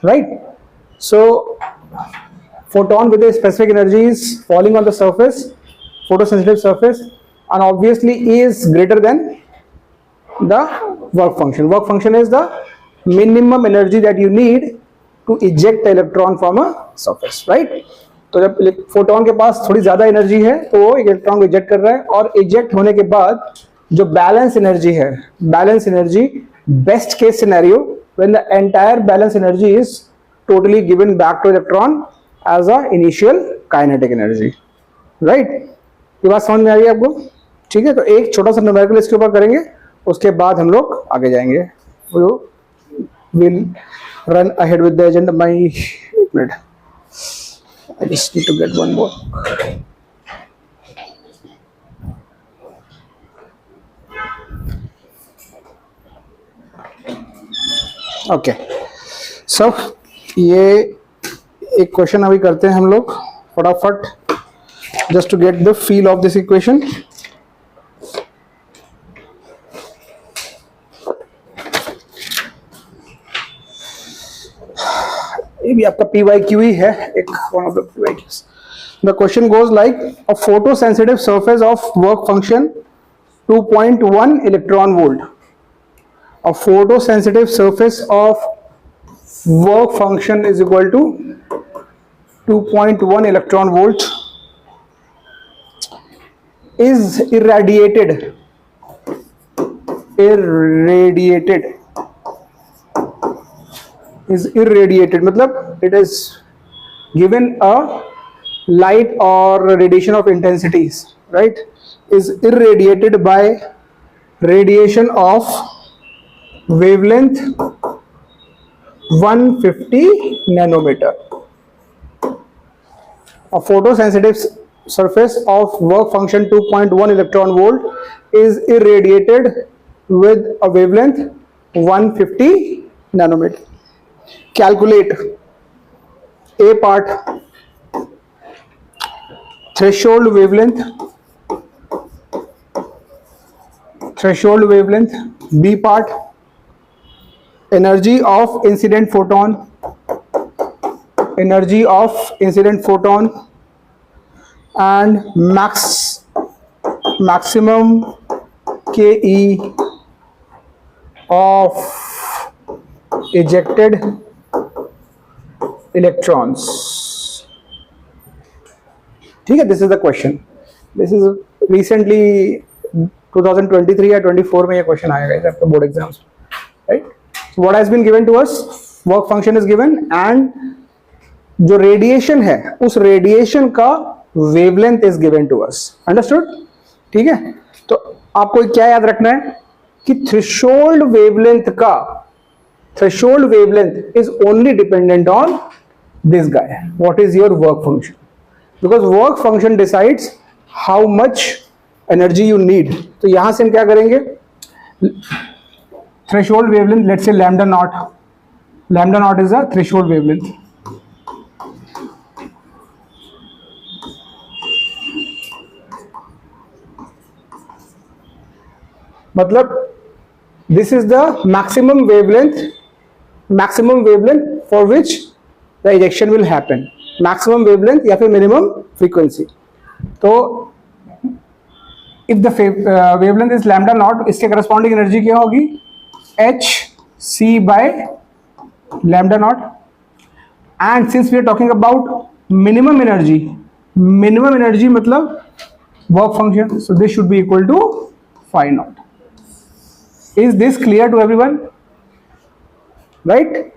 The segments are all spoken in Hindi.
right? So photon with a specific energy is falling on the surface, photosensitive surface, and obviously is greater than the work function. Work function is the minimum energy that you need to eject the electron from a surface, right? तो जब फोटोन के पास थोड़ी ज्यादा एनर्जी है तो वो इलेक्ट्रॉन को इजेक्ट कर रहा है, और इजेक्ट होने के बाद जो बैलेंस एनर्जी है, balance energy, best case scenario when the entire balance energy is totally given back to electron as a initial kinetic energy, right? ये बात समझ में आ रही है आपको? ठीक है, तो एक छोटा सा न्यूमेरिकल इसके ऊपर करेंगे, उसके बाद हम लोग आगे जाएंगे. Will run ahead with the agenda. My एक minute, I just need to get one more. Okay, so ये एक क्वेश्चन अभी करते हैं हम लोग फटाफट, just to get the feel of this equation. ये भी आपका PYQ ही है, एक one of the PYQs. The question goes like a photosensitive surface of work function 2.1 electron volt. A photosensitive surface of work function is equal to 2.1 electron volt is irradiated मतलब it is given a light or radiation of intensities, right? Is irradiated by radiation of wavelength 150 nanometer. A photosensitive surface of work function 2.1 electron volt is irradiated with a wavelength 150 nanometer. Calculate A part threshold wavelength, B part energy of incident photon, and maximum KE of ejected electrons. ठीक है, this is the question. This is recently 2023 या 24 में ये क्वेश्चन आएगा इस आपके board exams, right? What has been given to us, work function is given and जो रेडिएशन है उस रेडिएशन का wavelength is given to us. Understood? ठीक है, तो आपको क्या याद रखना है कि threshold wavelength is only dependent on this guy. What is your work function? Because work function decides how much energy you need. तो यहां से हम क्या करेंगे, threshold wavelength, let's say lambda naught is a threshold wavelength. मतलब this is the maximum wavelength for which the ejection will happen. Maximum wavelength या फिर minimum frequency. तो if the wavelength is lambda naught, इसके corresponding energy क्या होगी, hc by lambda naught. And since we are talking about minimum energy मतलब work function, so this should be equal to phi naught. Is this clear to everyone? Right?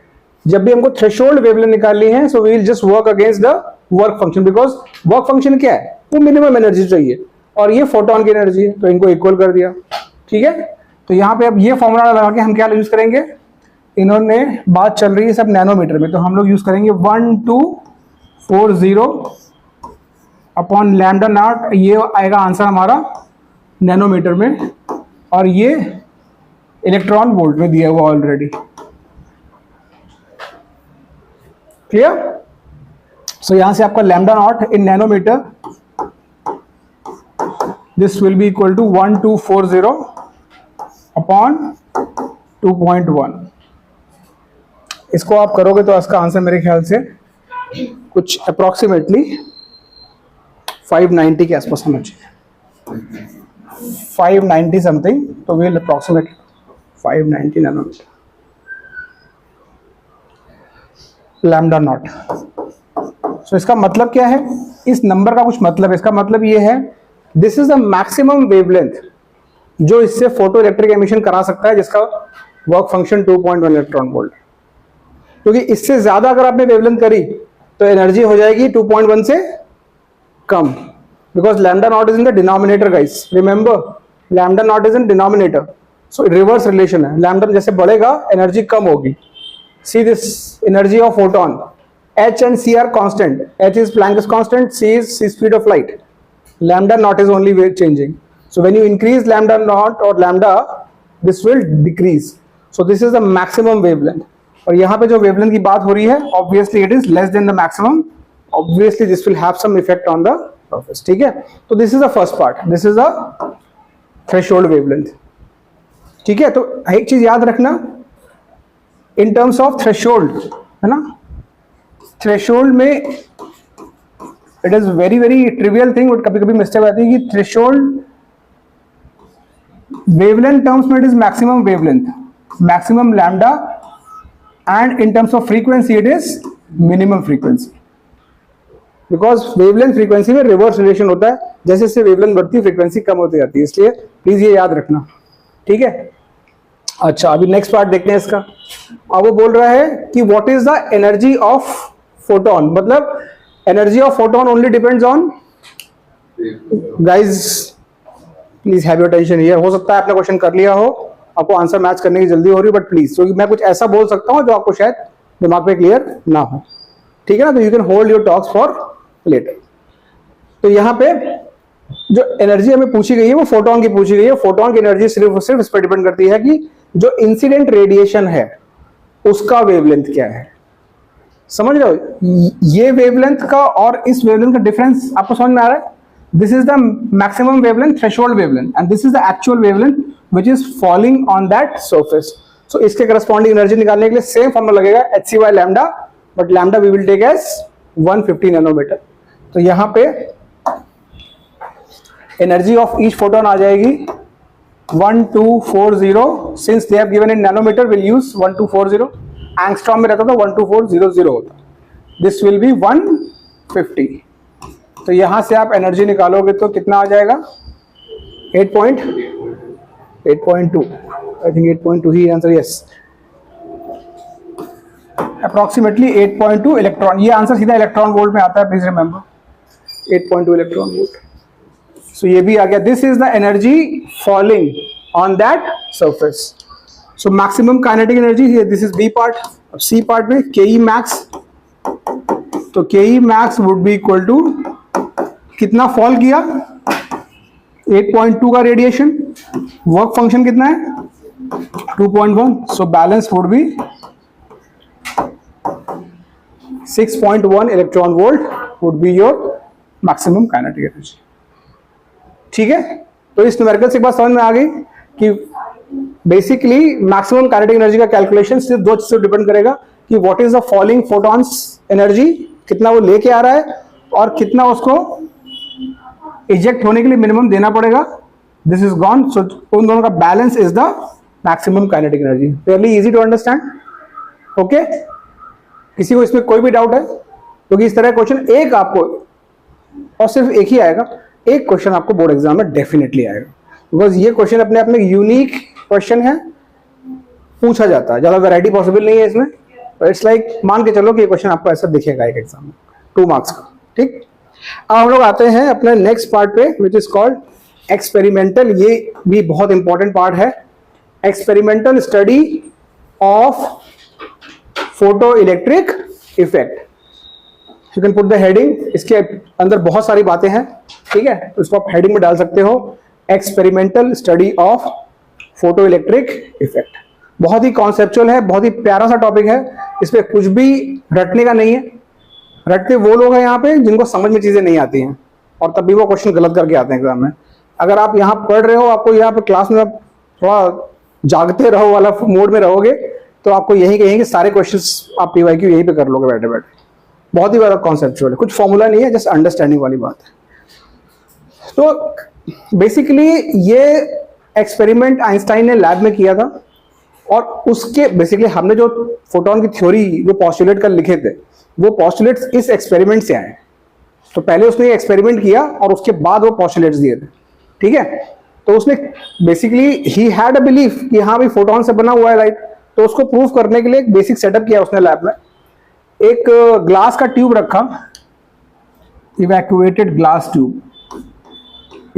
जब भी हमको थ्रेशोल्ड वेवलेंथ निकालनी है, so we will just work against the work function, because work function क्या है, वो मिनिमम एनर्जी चाहिए और ये फोटोन की एनर्जी है, तो इनको इक्वल कर दिया. ठीक है, तो यहाँ पे अब ये फॉर्मूला लगा के हम क्या यूज करेंगे, इन्होंने बात चल रही है सब नैनोमीटर में, तो हम लोग यूज करेंगे 1240 अपॉन लैम्डा नॉट. ये आएगा आंसर हमारा नैनोमीटर में, और ये इलेक्ट्रॉन वोल्ट में दिया हुआ ऑलरेडी. क्लियर? सो यहां से आपका lambda not in nanometre, this will be equal to 1240 upon 2.1. इसको आप करोगे तो इसका आंसर मेरे ख्याल से कुछ अप्रोक्सीमेटली 590 के आसपास होना चाहिए, 590 समथिंग, तो will approximate 590 nanometre lambda naught. So इसका मतलब क्या है, इस नंबर का कुछ मतलब है, इसका मतलब ये है this is the maximum wavelength जो इससे फोटो इलेक्ट्रिक एमिशन करा सकता है, जिसका वर्क फंक्शन 2.1 इलेक्ट्रॉन वोल्ट। क्योंकि इससे ज्यादा अगर आपने वेवलेंथ करी तो एनर्जी हो जाएगी 2.1 से कम, because lambda naught is in the denominator guys, remember lambda naught is in denominator, so reverse relation है, लैम्डा जैसे बढ़ेगा एनर्जी कम होगी। See this energy of photon, H and C are constant, H is Planck's constant, C is speed of light, lambda naught is only wave changing, so when you increase lambda naught or lambda this will decrease, so this is the maximum wavelength। और यहाँ पे जो wavelength की बात हो रही है obviously it is less than the maximum, obviously this will have some effect on the surface, ठीक है। तो this is the first part, this is the threshold wavelength, ठीक है। तो एक चीज याद रखना in terms of threshold, है ना, थ्रेशोल्ड में it is very very trivial thing, but कभी कभी मिस्टेक आती है कि थ्रेशोल्ड वेवलेंथ टर्म्स में it is maximum wavelength, maximum lambda, and in terms of frequency it is minimum frequency, because wavelength frequency में रिवर्स रिलेशन होता है, जैसे जैसे वेवलेंथ बढ़ती है फ्रीक्वेंसी कम होती जाती है, इसलिए प्लीज ये याद रखना, ठीक है। अच्छा, अभी नेक्स्ट पार्ट देखते हैं इसका। अब वो बोल रहा है कि what is the energy of photon, मतलब energy of photon only depends on, guys please have your attention here. हो सकता है आपने क्वेश्चन कर लिया हो, आपको आंसर मैच करने की जल्दी हो रही है, बट प्लीज, क्योंकि मैं कुछ ऐसा बोल सकता हूं जो आपको शायद दिमाग पे क्लियर ना हो, ठीक है ना, तो you can hold your talks for later. तो यहाँ पे जो एनर्जी हमें पूछी गई है वो फोटोन की पूछी गई है। फोटोन की एनर्जी सिर्फ इस पर डिपेंड करती है कि जो इंसिडेंट रेडिएशन है उसका वेवलेंथ क्या है, समझ रहे हो। ये वेवलेंथ का और इस वेवलेंथ का डिफरेंस आपको समझ में आ रहा है। This is the maximum wavelength, threshold wavelength, and this is the actual wavelength which is falling on that surface. So इसके करस्पॉन्डिंग एनर्जी निकालने के लिए सेम फॉर्मूला लगेगा, hc by lambda, but lambda we will take as 150 nanometre. तो यहाँ पे एनर्जी ऑफ ईच फोटोन आ जाएगी 1240, since they have given in nanometre will use 1240, angstrom में रहता था 12400 होता, दिस विल बी 150। तो यहां से आप एनर्जी निकालोगे तो कितना आ जाएगा, 8.2, आई थिंक 8.2 ही आंसर, यस, अप्रोक्सीमेटली 8.2 इलेक्ट्रॉन। ये आंसर सीधा इलेक्ट्रॉन वोल्ट में आता है, please remember 8.2 electron volt. So ये भी आ गया, this is the energy falling on that surface. So maximum kinetic energy, this is B part. अब सी पार्ट में के मैक्स, तो K max would be equal to कितना फॉल किया, 8.2 का रेडिएशन, वर्क फंक्शन कितना है 2.1, so balance would be 6.1 electron volt would be your maximum kinetic energy, ठीक है। तो इस न्यूमेरिकल से एक बात समझ में आ गई कि बेसिकली मैक्सिमम काइनेटिक एनर्जी का कैलकुलेशन सिर्फ दो चीजों पर डिपेंड करेगा कि what is the falling photons energy, कितना वो लेके आ रहा है और कितना उसको इजेक्ट होने के लिए मिनिमम देना पड़ेगा, दिस इज गॉन। सो उन दोनों का balance is the maximum kinetic energy. Fairly easy to understand, okay. किसी को इसमें कोई भी डाउट है, क्योंकि इस तरह क्वेश्चन एक आपको, और सिर्फ एक ही आएगा, एक क्वेश्चन आपको बोर्ड एग्जाम में डेफिनेटली आएगा, बिकॉज ये क्वेश्चन अपने आप में यूनिक क्वेश्चन है, पूछा जाता है, ज्यादा वैरायटी पॉसिबल नहीं है इसमें। इट्स लाइक मान के चलो कि ये क्वेश्चन आपको ऐसा दिखेगा एक एग्जाम में 2 मार्क्स का, ठीक। अब हम लोग आते हैं अपने नेक्स्ट पार्ट पे, विच इज कॉल्ड एक्सपेरिमेंटल। ये भी बहुत इंपॉर्टेंट पार्ट है, experimental study of photo electric effect. You can put the heading, इसके अंदर बहुत सारी बातें हैं, ठीक है, तो इसको आप हेडिंग में डाल सकते हो, experimental study of photo electric effect. बहुत ही कॉन्सेप्चुअल है, बहुत ही प्यारा सा टॉपिक है, इस पे कुछ भी रटने का नहीं है। रटते वो लोग हैं यहाँ पे जिनको समझ में चीजें नहीं आती हैं, और तब भी वो क्वेश्चन गलत करके आते हैं एग्जाम में। अगर आप यहाँ पढ़ रहे हो, आपको यहाँ पे क्लास में थोड़ा जागते रहो वाला मोड में रहोगे, तो आपको यही कहेंगे कि सारे क्वेश्चंस आप पीवाईक्यू यहीं पे कर लोगे बैठे बैठे, बहुत ही बड़ा कॉन्सेप्चुअल है, कुछ फॉर्मूला नहीं है, जस्ट अंडरस्टैंडिंग वाली बात है। तो बेसिकली ये एक्सपेरिमेंट आइंस्टाइन ने लैब में किया था, और उसके बेसिकली हमने जो फोटोन की थ्योरी जो पॉस्टुलेट कर लिखे थे, वो पॉस्टुलेट्स इस एक्सपेरिमेंट से आए। तो पहले उसने एक्सपेरिमेंट किया और उसके बाद वो पॉस्टुलेट्स दिए थे, ठीक है। तो उसने basically he had a belief कि हाँ भाई फोटोन से बना हुआ है लाइट, तो उसको प्रूव करने के लिए एक बेसिक सेटअप किया उसने लैब में। एक ग्लास का ट्यूब रखा, इवैक्यूएटेड ग्लास ट्यूब,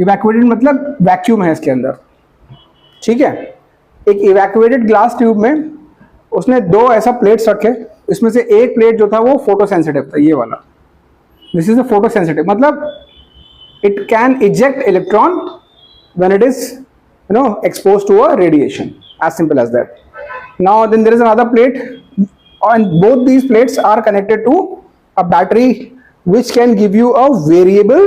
इवैक्यूएटेड मतलब वैक्यूम है इसके अंदर, ठीक है। एक इवैक्यूएटेड ग्लास ट्यूब में उसने दो ऐसा प्लेट्स रखे, इसमें से एक प्लेट जो था वो फोटो सेंसिटिव था, ये वाला, this is a photo sensitive, मतलब it can eject electron when it is exposed to a radiation, as simple as that. Now then there is another plate, and both these plates are connected to a battery which can give you a variable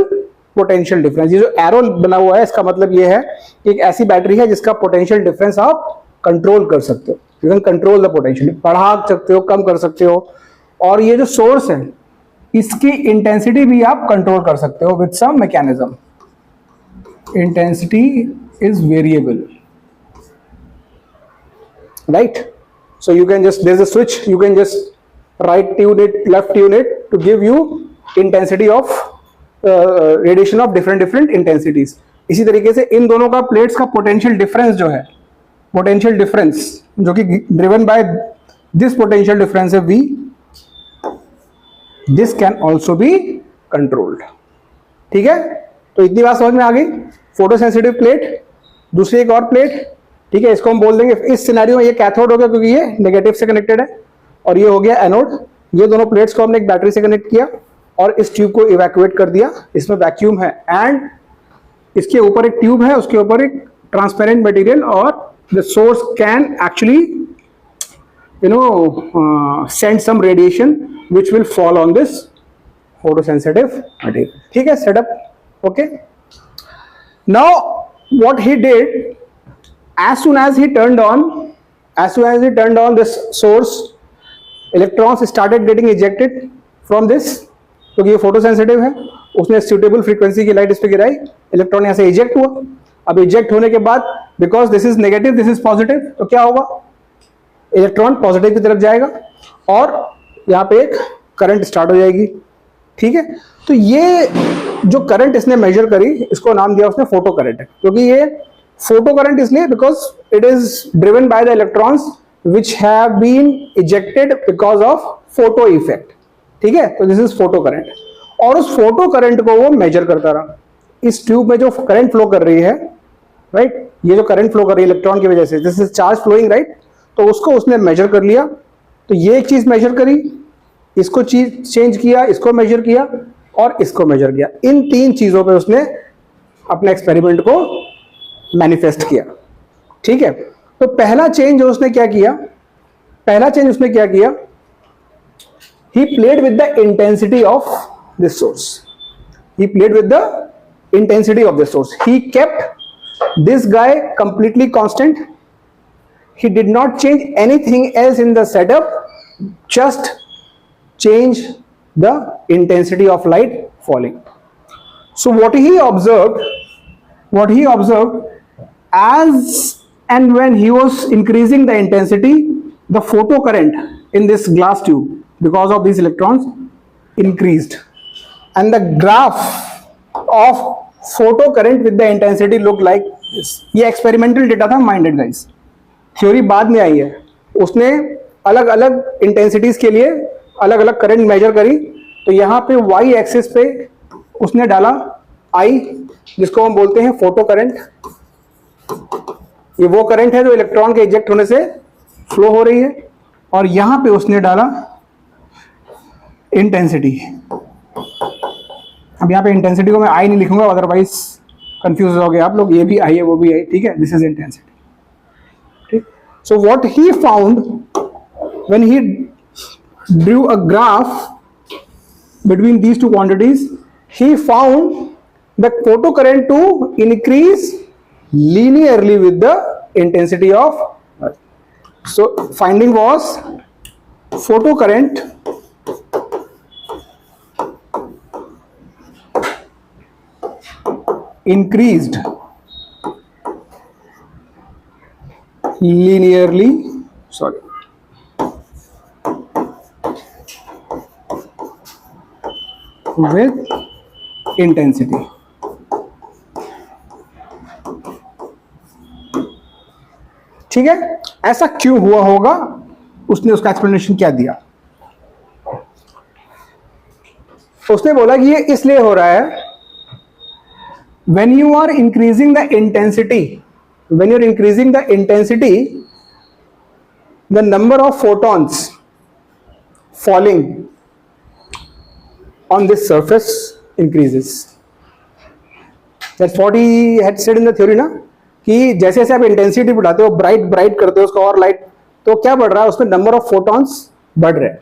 potential difference. ये जो एरो बना हुआ है इसका मतलब ये है कि एक ऐसी बैटरी है जिसका पोटेंशियल डिफरेंस आप कंट्रोल कर सकते हो, you can control the potential, बढ़ा सकते हो, कम कर सकते हो, और ये जो सोर्स है इसकी इंटेंसिटी भी आप कंट्रोल कर सकते हो with some mechanism. Intensity is variable, right? So you can just, there's a switch, you can just right tune it, left tune it to give you intensity of radiation of different intensities. इसी तरीके से इन दोनों का प्लेट्स का पोटेंशियल डिफरेंस जो है, पोटेंशियल डिफरेंस जो कि driven by this potential difference है V, this can also be controlled, ठीक है। तो इतनी बात समझ में आ गई। फोटो सेंसिटिव प्लेट, दूसरी एक और प्लेट, ठीक है, इसको हम बोल देंगे, इस सिनेरियो में ये कैथोड हो गया क्योंकि ये नेगेटिव से कनेक्टेड है, और ये हो गया एनोड। ये दोनों प्लेट्स को हमने एक बैटरी से कनेक्ट किया और इस ट्यूब को इवैक्यूएट कर दिया, इसमें वैक्यूम है, एंड इसके ऊपर एक ट्यूब है, उसके ऊपर एक ट्रांसपेरेंट मटेरियल, और the source can actually send some radiation which will fall on this photosensitive material, ठीक है, setup, okay. Now what he did, as soon as he turned on this source, electrons started getting ejected from this, क्योंकि ये फोटो सेंसिटिव है, उसने सुटेबल फ्रीक्वेंसी की लाइट इस पे गिराई, इलेक्ट्रॉन यहाँ से इजेक्ट हुआ। अब इजेक्ट होने के बाद because this is negative, this is positive, तो क्या होगा, इलेक्ट्रॉन पॉजिटिव की तरफ जाएगा और यहाँ पे एक करंट स्टार्ट हो जाएगी, ठीक है। तो ये जो करंट इसने मेजर करी, इसको नाम दिया उसने फोटो करंट, क्योंकि ये फोटो करंट इसलिए because it is driven by the electrons which have been ejected because of photo effect, ठीक है। तो दिस इज फोटो करंट, और उस फोटो करंट को वो मेजर करता रहा। इस ट्यूब में जो करंट फ्लो कर रही है, राइट, ये जो करंट फ्लो कर रही है इलेक्ट्रॉन की वजह से, this is charge flowing, right, तो उसको उसने मेजर कर लिया। तो ये एक चीज मेजर करी, इसको चीज चेंज किया, इसको मेजर किया और इसको मेजर किया। इन तीन चीजों पे उसने अपने एक्सपेरिमेंट को मैनिफेस्ट किया, ठीक है। तो पहला चेंज उसने क्या किया, he played with the intensity of this source. He kept this guy completely constant. He did not change anything else in the setup, just change the intensity of light falling. So what he observed, as and when he was increasing the intensity, the photocurrent in this glass tube because of these electrons increased, and the graph of photocurrent with the intensity looked like this. ये experimental data था, minded guys, थ्योरी बाद में आई है। उसने अलग अलग इंटेंसिटीज के लिए अलग अलग करंट मेजर करी। तो यहाँ पे y एक्सिस पे उसने डाला I, जिसको हम बोलते हैं फोटो करंट। ये वो करंट है जो इलेक्ट्रॉन के इजेक्ट होने से फ्लो हो रही है, और यहाँ पे उसने डाला इंटेंसिटी। अब यहाँ पे इंटेंसिटी को मैं I नहीं लिखूंगा, अदरवाइज कंफ्यूज हो गए आप लोग, ये भी I है वो भी I, ठीक है, दिस इज इंटेंसिटी, ठीक। So what he found when he drew a graph between these two quantities, he found the photocurrent to increase linearly with the intensity of light. So finding was photocurrent increased linearly, with intensity. ठीक है, ऐसा क्यों हुआ होगा, उसने उसका एक्सप्लेनेशन क्या दिया। उसने बोला कि ये इसलिए हो रहा है, when you are increasing the intensity, the number of photons falling on this surface increases. That's what he had said in the theory ना, कि जैसे जैसे आप इंटेंसिटी बढ़ाते हो, ब्राइट करते हो उसको और लाइट, तो क्या बढ़ रहा है उसमें, नंबर ऑफ फोटॉन्स बढ़ रहे हैं।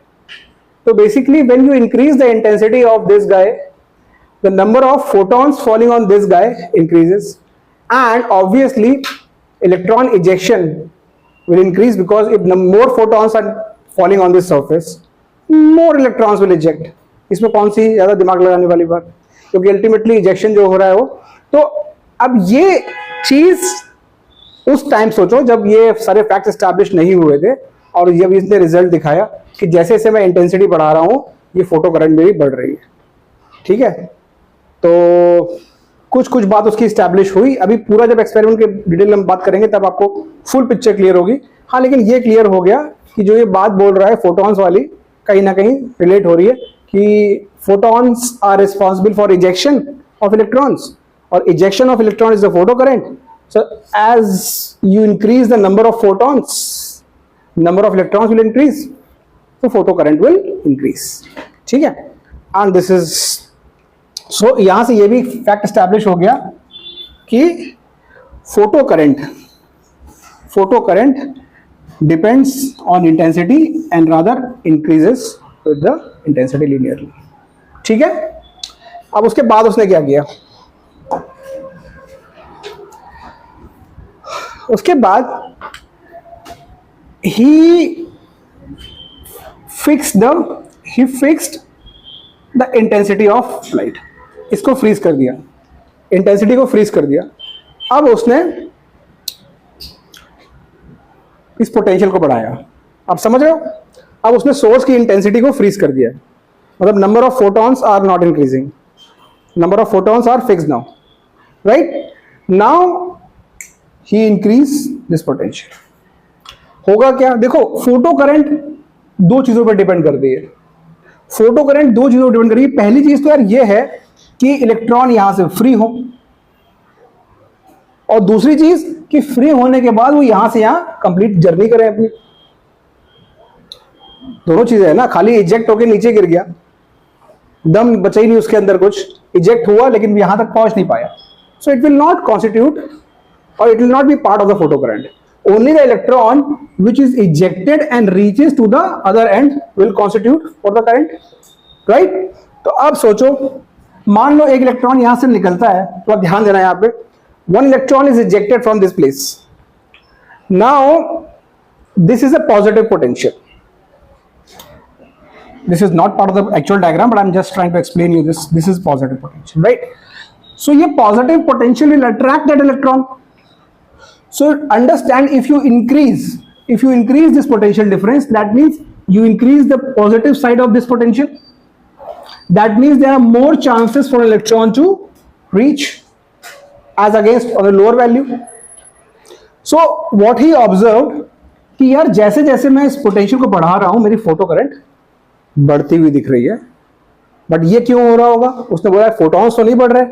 तो basically when you increase the intensity of this guy, the number of photons falling on this guy increases, and obviously electron ejection will increase, because if more photons are falling on this surface, more electrons will eject. इसमें कौन सी ज्यादा दिमाग लगाने वाली बात, क्योंकि अल्टीमेटली इजेक्शन जो हो रहा है वो। तो अब ये चीज उस टाइम सोचो जब ये सारे फैक्ट एस्टैब्लिश नहीं हुए थे, और जब इसने रिजल्ट दिखाया कि जैसे जैसे मैं इंटेंसिटी बढ़ा रहा हूं ये फोटो करंट मेरी बढ़ रही है। ठीक है, तो कुछ बात उसकी स्टैब्लिश हुई। अभी पूरा जब एक्सपेरिमेंट के डिटेल में बात करेंगे तब आपको फुल पिक्चर क्लियर होगी। हाँ, लेकिन ये क्लियर हो गया कि जो ये बात बोल रहा है फोटॉन्स वाली, कहीं ना कहीं रिलेट हो रही है कि photons are responsible for ejection of electrons, और ejection of electron is the photo current. So as you increase the number of photons, number of electrons will increase, तो फोटो करंट विल इंक्रीज। ठीक है, एंड दिस इज सो यहां से ये भी फैक्ट एस्टैब्लिश हो गया कि photo current depends on intensity and rather increases with the intensity linearly. ठीक है, अब उसके बाद उसने क्या किया, उसके बाद ही fixed the intensity of light. इसको फ्रीज कर दिया, इंटेंसिटी को फ्रीज कर दिया। अब उसने इस पोटेंशियल को बढ़ाया, आप समझ रहे हो। अब उसने सोर्स की इंटेंसिटी को फ्रीज कर दिया, मतलब number of photons are not increasing, number of photons are fixed now, right. Now he increase this potential. होगा क्या, देखो फोटो करंट दो चीजों पर डिपेंड करती है। फोटो करंट दो चीजों पर डिपेंड करेगी। पहली चीज तो यार ये है कि इलेक्ट्रॉन यहां से फ्री हो, और दूसरी चीज कि फ्री होने के बाद वो यहां से यहां कंप्लीट जर्नी करें अपनी। दोनों चीजें है ना, खाली इजेक्ट होकर नीचे गिर गया, दम बचा ही नहीं उसके अंदर, कुछ इजेक्ट हुआ लेकिन यहां तक पहुंच नहीं पाया, so it will not constitute और it will not be part of the photo current. Only the electron which is ejected and reaches to the other end will constitute for the current, right? तो अब सोचो, मान लो एक इलेक्ट्रॉन यहां से निकलता है, तो आप ध्यान देना यहां पे, one electron is ejected from this place. Now this is a positive potential. This is not part of the actual diagram, but I'm just trying to explain you this. This is positive potential, right? So ये positive potential will attract that electron. So understand, if you increase this potential difference, that means you increase the positive side of this potential. That means there are more chances for an electron to reach as against on a lower value. So what he observed कि यार जैसे जैसे मैं इस पोटेंशियल को बढ़ा रहा हूं मेरी फोटो करंट बढ़ती हुई दिख रही है, बट ये क्यों हो रहा होगा। उसने बोला फोटॉन्स तो नहीं बढ़ रहे,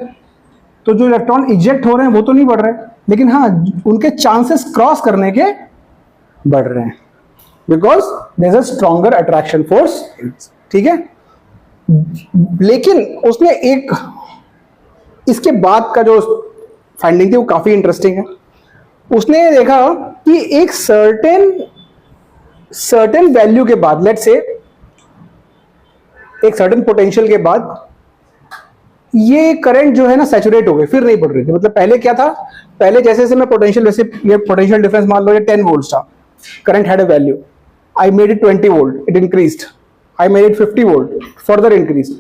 तो जो इलेक्ट्रॉन इजेक्ट हो रहे हैं वो तो नहीं बढ़ रहे, लेकिन हाँ उनके चांसेस क्रॉस करने के बढ़ रहे हैं, because there is a stronger attraction force. ठीक है, लेकिन उसने एक इसके बाद का जो फाइंडिंग थी वो काफी इंटरेस्टिंग है। उसने देखा कि एक सर्टेन वैल्यू के बाद, लेट्स से एक सर्टेन पोटेंशियल के बाद ये करंट जो है ना सैचुरेट हो गई, फिर नहीं बढ़ रही थी। मतलब पहले क्या था, पहले जैसे जैसे मैं पोटेंशियल, वैसे ये पोटेंशियल डिफरेंस मान लो ये 10 वोल्ट था, current had a value. I made it 20 volt, it increased. I made it 50 volt, further increased.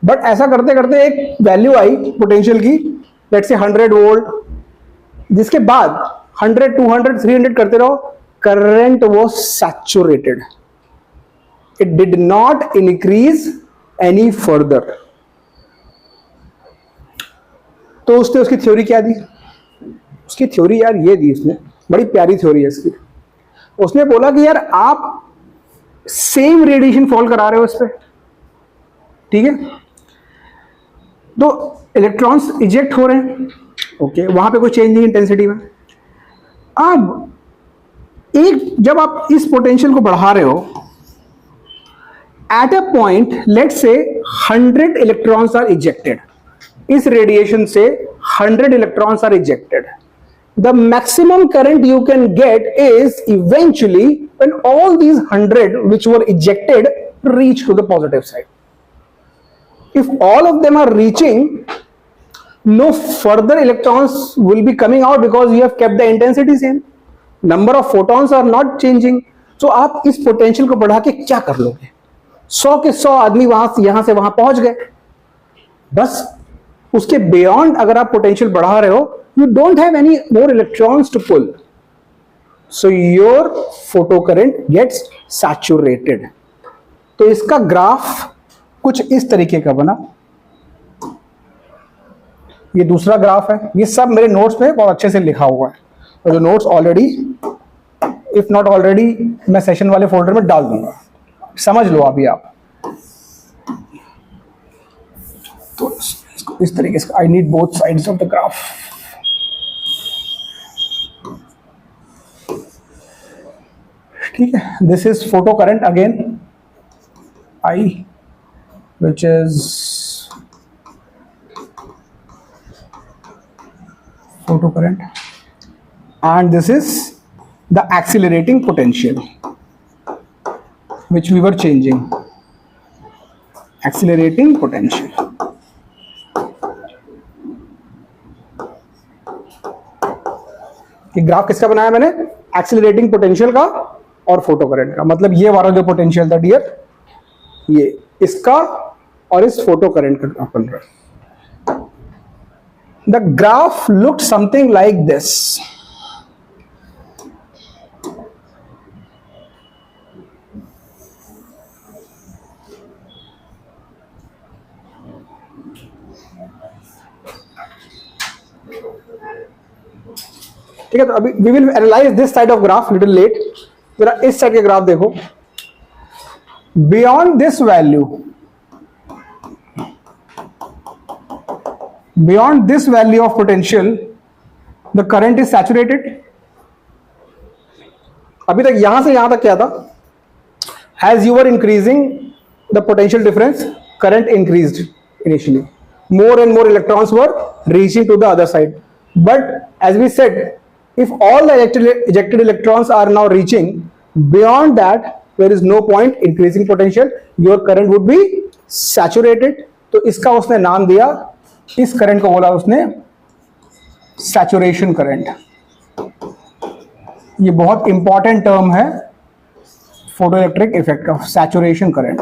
But ऐसा करते करते एक वैल्यू आई पोटेंशियल की, लेट्स से 100 वोल्ट, जिसके बाद 100, 200, 300 करते रहो, current was saturated. It did not increase any further. तो उसने उसकी थ्योरी क्या दी? उसकी थ्योरी यार ये दी उसने, बड़ी प्यारी थ्योरी है इसकी. उसने बोला कि यार आप सेम रेडिएशन फॉल करा रहे हो इस पे, ठीक है, तो इलेक्ट्रॉन्स इजेक्ट हो रहे हैं, ओके, वहां पे कोई चेंज नहीं इंटेंसिटी में. अब एक जब आप इस पोटेंशियल को बढ़ा रहे हो, at a point let's say 100 electrons are ejected. इस रेडिएशन से 100 electrons are ejected. The maximum current you can get is eventually when all these 100 which were ejected reach to the positive side. If all of them are reaching, no further electrons will be coming out because you have kept the intensity same. Number of photons are not changing. So आप इस पोटेंशियल को बढ़ा के क्या कर लोगे? 100 के 100 आदमी यहां से वहां पहुंच गए. बस उसके बियॉन्ड अगर आप पोटेंशियल बढ़ा रहे हो, you don't have any more electrons to pull, so your photocurrent gets saturated. तो इसका ग्राफ कुछ इस तरीके का बना. ये दूसरा ग्राफ है, ये सब मेरे नोट्स में बहुत अच्छे से लिखा हुआ है, और जो notes already if not already मैं सेशन वाले फोल्डर में डाल दूंगा, समझ लो अभी आप. तो इस तरीके से I need both sides of the graph. ठीक है, this is photo current again I, which is photo current, and this is the accelerating potential which we were changing. Accelerating potential. ये ग्राफ किसका बनाया मैंने? एक्सीलरेटिंग पोटेंशियल का और फोटो करंट का. मतलब ये वाला जो पोटेंशियल था डियर, ये इसका और इस फोटो करंट का ग्राफ बन रहा है. The graph looked something like this. ठीक है, तो अभी we will analyze this side of graph little late. जरा इस साइड के ग्राफ देखो. Beyond this value, of potential, the current is saturated. अभी तक यहां से यहां तक क्या था? As you were increasing the potential difference, current increased initially. More and more electrons were reaching to the other side. But as we said, if all the ejected electrons are now reaching, beyond that, there is no point increasing potential, your current would be saturated. तो इसका उसने नाम दिया, इस करंट को बोला उसने सैचुरेशन करंट. ये बहुत इंपॉर्टेंट टर्म है फोटो इलेक्ट्रिक इफेक्ट का, सैचुरेशन करंट.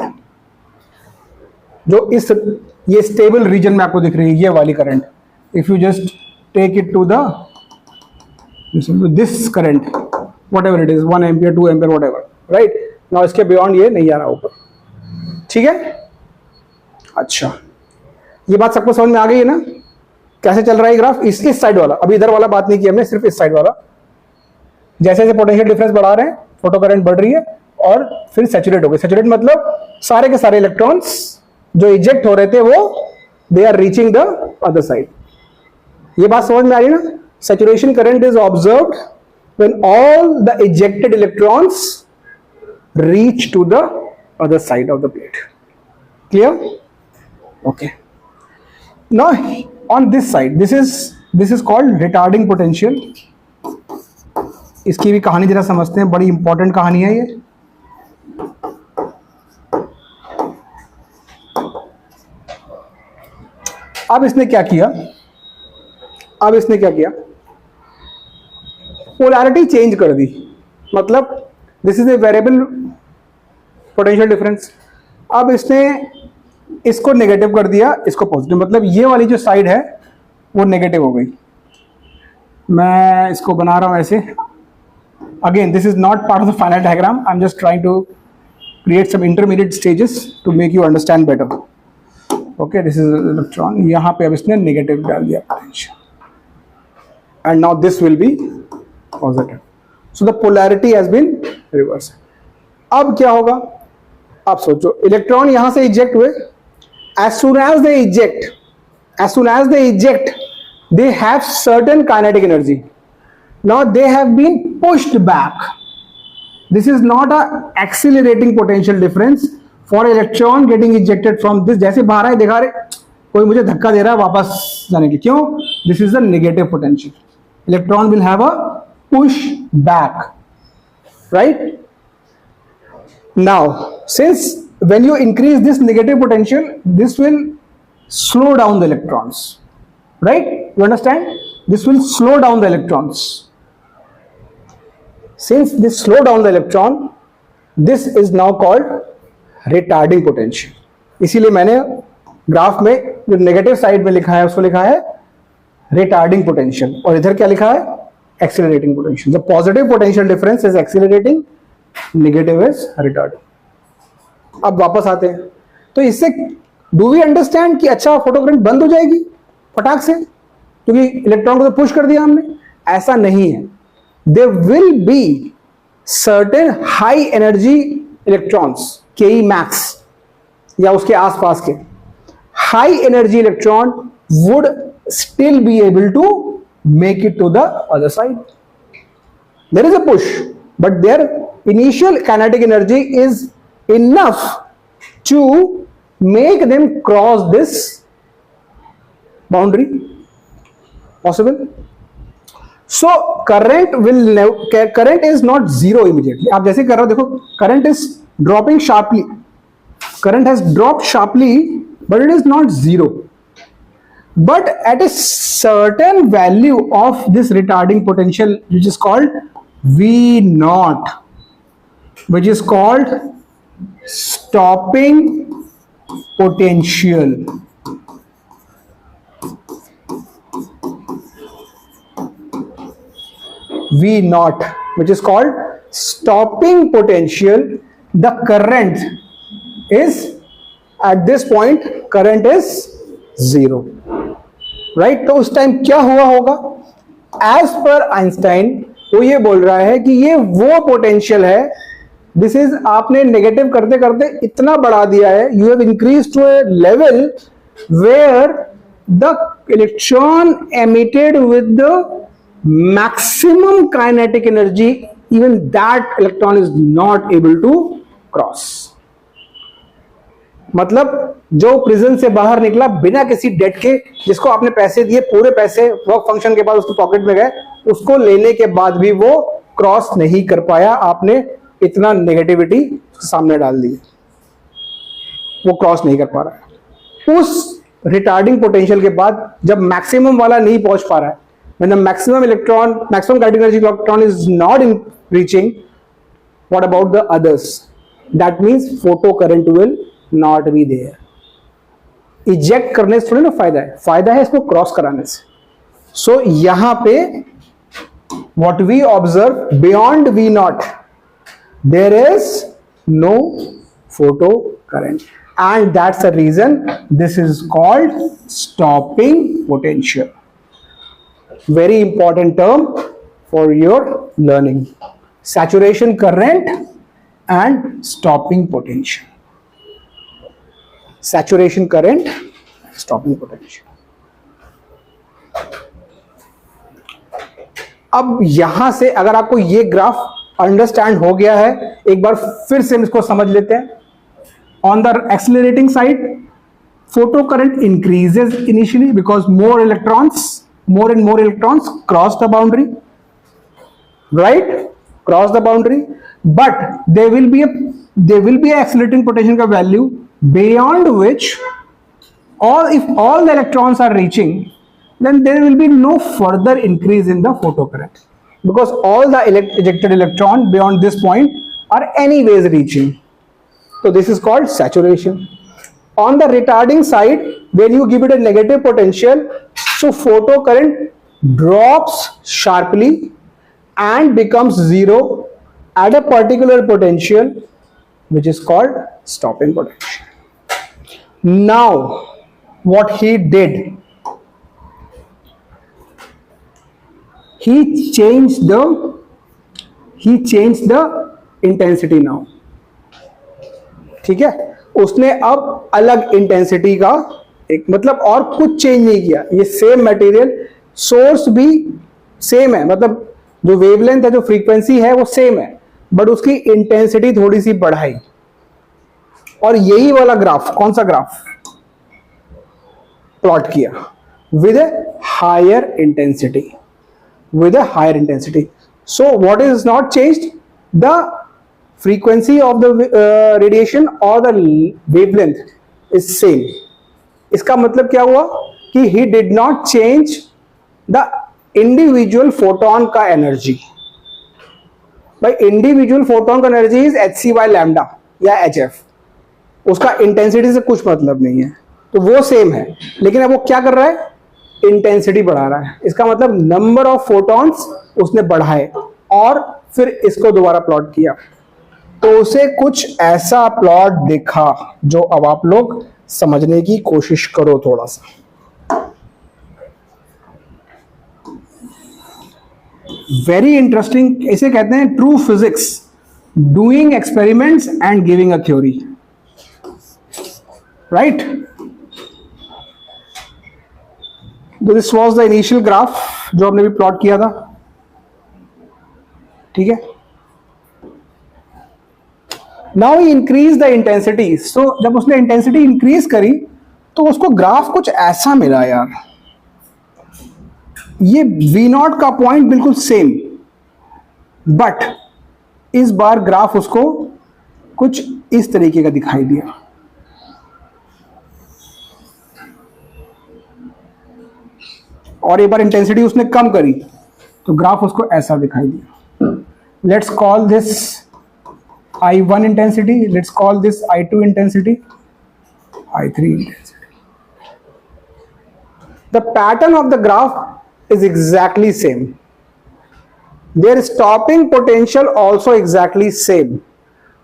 जो इस ये स्टेबल रीजन में आपको दिख रही है, ये वाली current, if you just take it to the this current, whatever it is, 1 ampere, 2 ampere, whatever, right? Now इसके बियॉन्ड ये नहीं आ रहा ऊपर. ठीक है, अच्छा, ये बात सबको समझ में आ गई है ना, कैसे चल रहा है ग्राफ? इस साइड वाला, अभी इधर वाला बात नहीं की हमने, सिर्फ इस साइड वाला. जैसे जैसे पोटेंशियल डिफरेंस बढ़ा रहे हैं, फोटो करंट बढ़ रही है और फिर सैचुरेट हो गए. सैचुरेट मतलब सारे के सारे इलेक्ट्रॉन्स जो इजेक्ट हो रहे थे वो they are reaching the other side. ये बात समझ में आ रही है ना? Saturation current is observed when all the ejected electrons reach to the other side of the plate. Clear? Okay. Now on this side, this is called retarding potential. इसकी भी कहानी जरा समझते हैं, बड़ी इंपॉर्टेंट कहानी है ये. अब इसने क्या किया? पोलैरिटी चेंज कर दी. मतलब this is a variable potential difference. अब इसने इसको नेगेटिव कर दिया, इसको पॉजिटिव, मतलब ये वाली जो साइड है वो नेगेटिव हो गई। मैं इसको बना रहा हूं ऐसे। Again this is not part of the final diagram, I am just trying to create some intermediate stages to make you understand better. Okay, this is electron, यहाँ पे अब इसने नेगेटिव डाल दिया potential and now this will be positive, so the polarity has been reversed. अब क्या होगा, आप सोचो, इलेक्ट्रॉन यहां से इजेक्ट हुए, as soon as they eject they have certain kinetic energy. Now they have been pushed back. This is not a accelerating potential difference for electron getting ejected from this. जैसे बाहर है, देखा रहे कोई मुझे धक्का दे रहा है वापस जाने के, क्यों? This is a negative potential. Electron will have a push back, right? Now, since when you increase this negative potential, this will slow down the electrons, right? You understand? This will slow down the electrons. Since this slow down the electron, this is now called retarding potential. इसीलिए मैंने ग्राफ में जो नेगेटिव साइड में लिखा है उसको लिखा है retarding potential, और इधर क्या लिखा है? accelerating potential. The positive potential difference is accelerating, negative is retarding. अब वापस आते हैं, तो इससे do we understand कि अच्छा फोटो करंट बंद हो जाएगी फटाक से क्योंकि इलेक्ट्रॉन को तो पुश कर दिया हमने? ऐसा नहीं है। There will be certain high energy electrons, Ke max या उसके आसपास के high energy electron would still be able to make it to the other side. There is a push, but their initial kinetic energy is enough to make them cross this boundary. Possible? So current is not zero immediately. आप जैसे कर रहे हो, देखो current is dropping sharply. Current has dropped sharply, but it is not zero. But at a certain value of this retarding potential, which is called V naught, which is called stopping potential. V naught, which is called stopping potential, the current is at this point, current is zero, right? तो उस टाइम क्या हुआ होगा? As per Einstein, वो ये बोल रहा है कि ये वो पोटेंशियल है, दिस इज आपने नेगेटिव करते करते इतना बढ़ा दिया है, you have increase to a level where the electron emitted with the maximum kinetic energy, even that electron is not able to cross. मतलब जो प्रिजन से बाहर निकला बिना किसी डेट के, जिसको आपने पैसे दिए, पूरे पैसे वर्क फंक्शन के बाद उसके पॉकेट में गए, उसको लेने के बाद भी वो क्रॉस नहीं कर पाया, आपने इतना नेगेटिविटी सामने डाल दी, वो क्रॉस नहीं कर पा रहा है। उस रिटार्डिंग पोटेंशियल के बाद जब मैक्सिमम वाला नहीं पहुंच पा रहा है, when the maximum kinetic energy electron is not reaching, what about the others? That means photo current will not be there. Eject करने से थोड़ी ना फायदा है इसको क्रॉस कराने से। So यहां पे what we observe beyond V naught, there is no photo current, and that's the reason this is called stopping potential. Very important term for your learning. Saturation current and stopping potential. Saturation current, stopping potential. अब यहां से अगर आपको ये ग्राफ अंडरस्टैंड हो गया है, एक बार फिर से इसको समझ लेते हैं। On the accelerating side, photo current increases initially because more and more electrons cross the boundary, right? Cross the boundary, but there will be a accelerating potential ka value beyond which if all the electrons are reaching, then there will be no further increase in the photocurrent. because all the ejected electron beyond this point are anyways reaching. So this is called saturation. On the retarding side, when you give it a negative potential, so photocurrent drops sharply and becomes zero at a particular potential, which is called stopping potential. Now, what he did, he changed the intensity now. ठीक है, उसने अब अलग इंटेंसिटी का एक मतलब और कुछ चेंज नहीं किया. ये सेम मटेरियल, सोर्स भी सेम है, मतलब जो वेवलेंथ है, जो फ्रीक्वेंसी है वो सेम है, बट उसकी इंटेंसिटी थोड़ी सी बढ़ाई. और यही वाला ग्राफ, कौन सा ग्राफ प्लॉट किया with a higher intensity, So what is not changed? The frequency of the radiation or the wavelength is same. इसका मतलब क्या हुआ कि he did not change the individual photon का energy. By individual photon का energy is hc by lambda या hf. उसका इंटेंसिटी से कुछ मतलब नहीं है, तो वो सेम है, लेकिन अब वो क्या कर रहा है, इंटेंसिटी बढ़ा रहा है. इसका मतलब नंबर ऑफ फोटॉन्स उसने बढ़ाए और फिर इसको दोबारा प्लॉट किया, तो उसे कुछ ऐसा प्लॉट दिखा जो अब आप लोग समझने की कोशिश करो थोड़ा सा. वेरी इंटरेस्टिंग, इसे कहते हैं true physics, doing experiments and giving a theory. Right, this was the initial graph जो हमने भी प्लॉट किया था. ठीक है, now he increase the intensity. So जब उसने इंटेंसिटी इंक्रीज करी तो उसको ग्राफ कुछ ऐसा मिला यार, ये V0 का पॉइंट बिल्कुल सेम, बट इस बार ग्राफ उसको कुछ इस तरीके का दिखाई दिया. और एक बार इंटेंसिटी उसने कम करी तो ग्राफ उसको ऐसा दिखाई दिया. Let's call this I1 intensity, let's call this I2 intensity, I3 intensity. The pattern of the graph is exactly same. Their stopping potential also exactly same,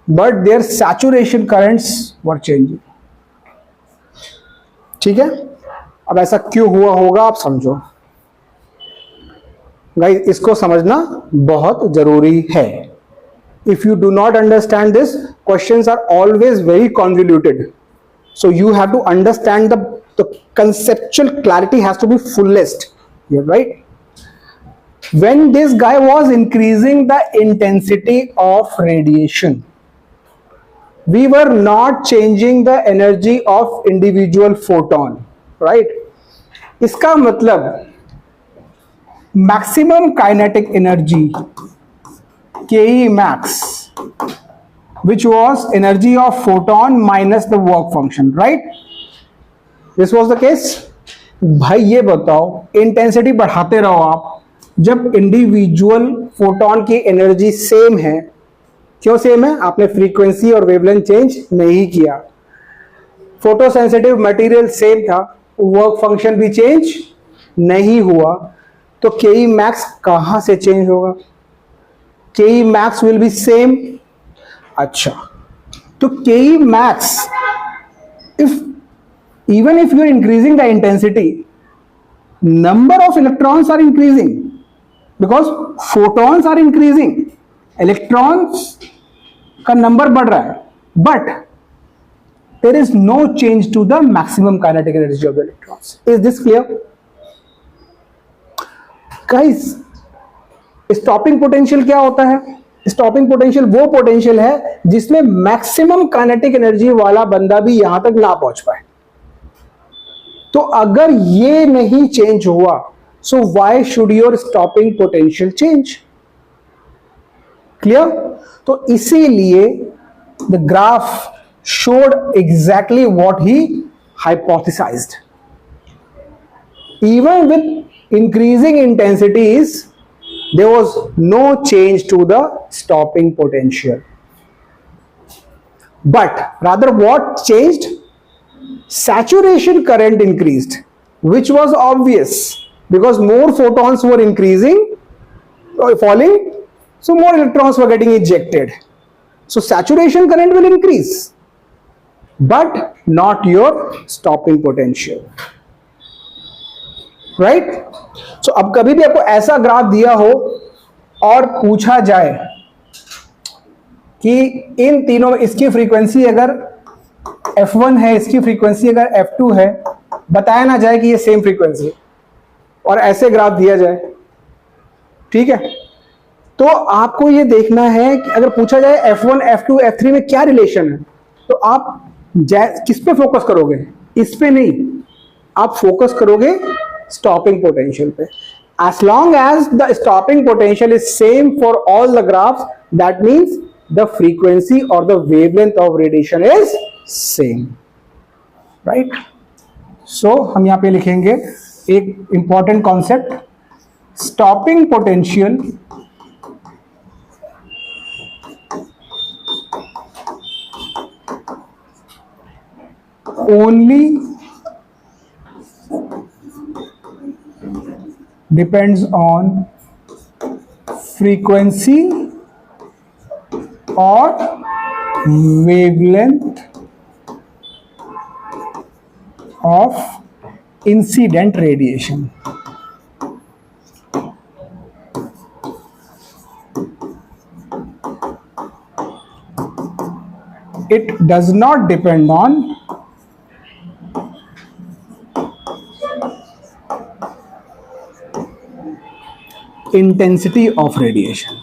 but their saturation currents were changing. ठीक है, अब ऐसा क्यों हुआ होगा आप समझो. गाइस, इसको समझना बहुत जरूरी है. If you do not understand this, questions are always very convoluted. So you have to understand the conceptual clarity has to be fullest. You're right. When this guy was increasing the intensity of radiation, we were not changing the energy of individual photon. Right? इसका मतलब maximum kinetic energy Ke max, which was energy of photon minus the work function, right? This was the case. भाई ये बताओ, इंटेंसिटी बढ़ाते रहो आप, जब इंडिविजुअल फोटोन की एनर्जी सेम है. क्यों सेम है? आपने फ्रीक्वेंसी और वेवलेंथ चेंज नहीं किया. फोटो सेंसिटिव मटेरियल सेम था, वर्क फंक्शन भी चेंज नहीं हुआ, तो के मैक्स कहां से चेंज होगा? Ke max will be same. अच्छा, तो Ke max, even if you are increasing the intensity, number of electrons are increasing because photons are increasing. Electrons का number बढ़ रहा है, but there is no change to the maximum kinetic energy of the electrons. Is this clear? Guys, stopping potential क्या होता है? स्टॉपिंग पोटेंशियल वो पोटेंशियल है जिसमें मैक्सिमम काइनेटिक एनर्जी वाला बंदा भी यहां तक ना पहुंच पाए. तो अगर ये नहीं चेंज हुआ, so why should your stopping potential change? Clear? तो इसीलिए the graph showed exactly what he hypothesized. Even with increasing intensities, there was no change to the stopping potential. But rather what changed? Saturation current increased, which was obvious because more photons were increasing or falling, so more electrons were getting ejected. So saturation current will increase, but not your stopping potential. Right? So अब कभी भी आपको ऐसा ग्राफ दिया हो और पूछा जाए कि इन तीनों में इसकी फ्रीक्वेंसी अगर f1 है, इसकी फ्रीक्वेंसी अगर f2 है, बताया ना जाए कि ये सेम फ्रीक्वेंसी और ऐसे ग्राफ दिया जाए, ठीक है, तो आपको ये देखना है कि अगर पूछा जाए f1, f2, f3 में क्या रिलेशन है, तो आप किस पे फोकस करोगे? इस पे नहीं, आप फोकस करोगे stopping potential पे. As long as the stopping potential is same for all the graphs, that means the frequency or the wavelength of radiation is same, right? So हम यहाँ पे लिखेंगे एक important concept, stopping potential only depends on frequency or wavelength of incident radiation. It does not depend on intensity of radiation.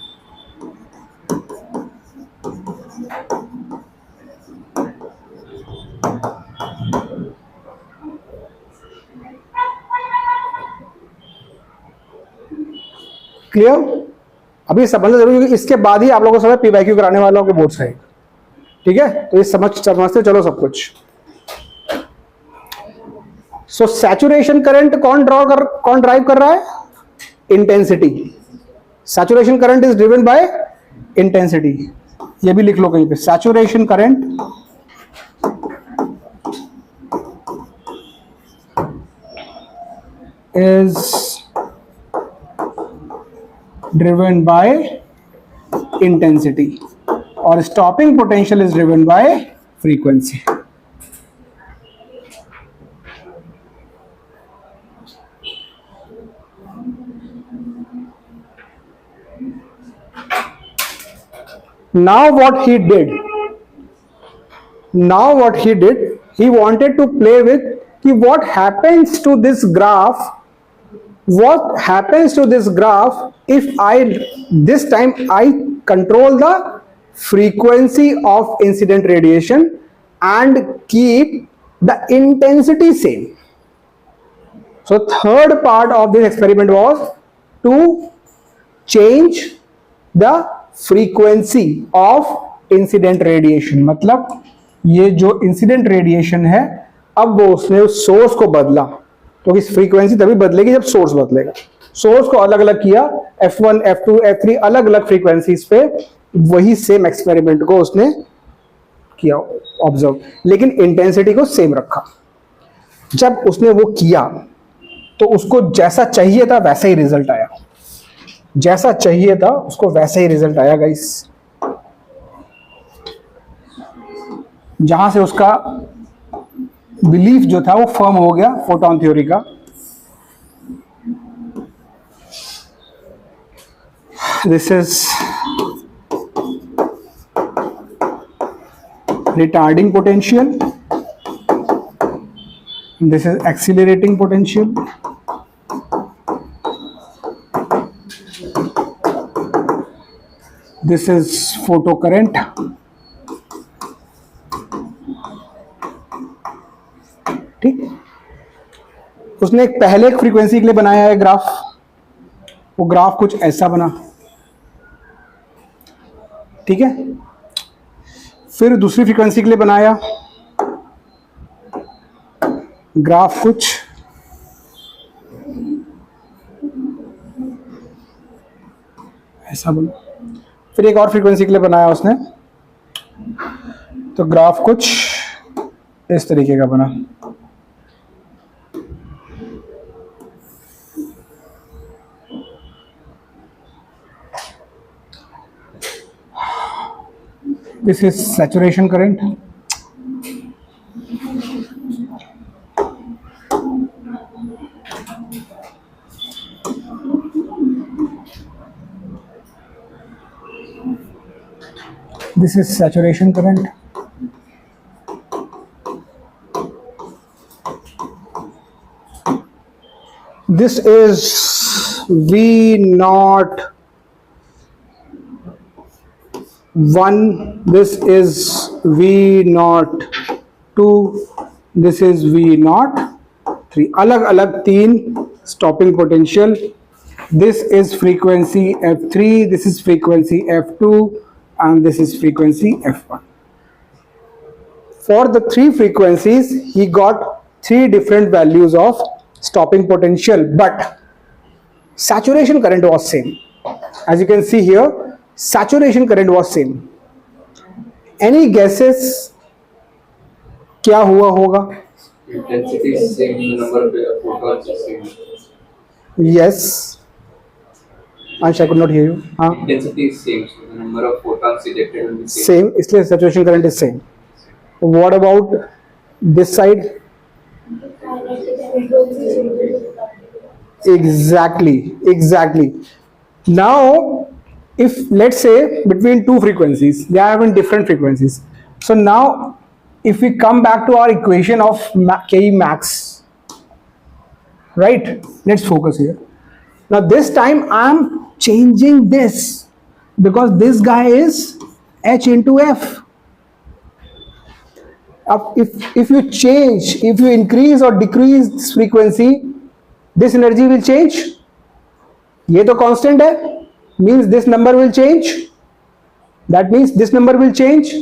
Clear? अभी समझना जरूरी है, इसके बाद ही आप लोगों को सब पीवाईक्यू कराने वालों के बोर्ड साइड, ठीक है? तो ये समझते चलो सब कुछ. सो सैचुरेशन करंट कौन ड्राइव कर रहा है? Intensity. Saturation current is driven by intensity. ये भी लिख लो कहीं पे, saturation current is driven by intensity और stopping potential is driven by frequency. Now what he did, he wanted to play with कि what happens to this graph if this time I control the frequency of incident radiation and keep the intensity same. So third part of this experiment was to change the frequency of incident radiation. मतलब ये जो इंसिडेंट रेडिएशन है, अब वो उसने उस सोर्स को बदला, तो इस फ्रीक्वेंसी तभी बदलेगी जब सोर्स बदलेगा. सोर्स को अलग अलग किया, f1, f2, f3 अलग अलग फ्रीक्वेंसीज पे, वही सेम एक्सपेरिमेंट को उसने किया ऑब्जर्व, लेकिन इंटेंसिटी को सेम रखा. जब उसने वो किया तो उसको जैसा चाहिए था वैसा ही रिजल्ट आया, जैसा चाहिए था उसको वैसे ही रिजल्ट आया गाइस. जहां से उसका बिलीफ जो था वो फर्म हो गया फोटॉन थ्योरी का. This is retarding potential, this is accelerating potential. This is photo current. ठीक, उसने एक पहले एक फ्रीक्वेंसी के लिए बनाया है ग्राफ, वो ग्राफ कुछ ऐसा बना, ठीक है. फिर दूसरी फ्रीक्वेंसी के लिए बनाया ग्राफ कुछ ऐसा बोलो। फिर एक और फ्रीक्वेंसी के लिए बनाया उसने, तो ग्राफ कुछ इस तरीके का बना। This is saturation current. This is saturation current. This is V naught 1, this is V naught 2, this is V naught 3. अलग अलग तीन stopping potential. This is frequency F3, this is frequency F2, and this is frequency F1. For the three frequencies, he got three different values of stopping potential, but saturation current was same. As you can see here, saturation current was same. Any guesses? क्या हुआ होगा? Intensity is same, the number of photons is same. Yes. Ansh, I could not hear you. Intensity is same, so the number of photons ejected will be same. Same, इसलिए saturation current is same. What about this side? Exactly. Now, if let's say between two frequencies, they are having different frequencies. So now, if we come back to our equation of Ke max, right? Let's focus here. Now this time I am changing this because this guy is H into F. If you change, if you increase or decrease this frequency, this energy will change. ये तो constant है, means this number will change. That means this number will change.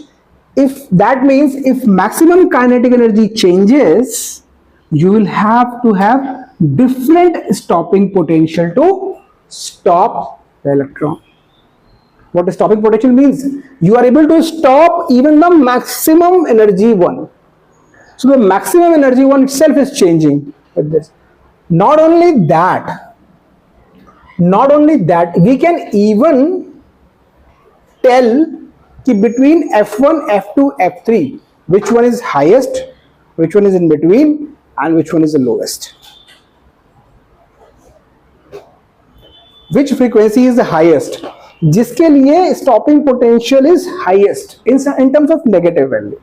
If that means if maximum kinetic energy changes, you will have to have different stopping potential to stop the electron. What the stopping potential means? You are able to stop even the maximum energy one. So the maximum energy one itself is changing like this. Not only that, we can even tell between F1, F2, F3, which one is highest, which one is in between, and which one is the lowest. Which frequency is the highest? जिसके लिए stopping potential is highest in terms of negative value,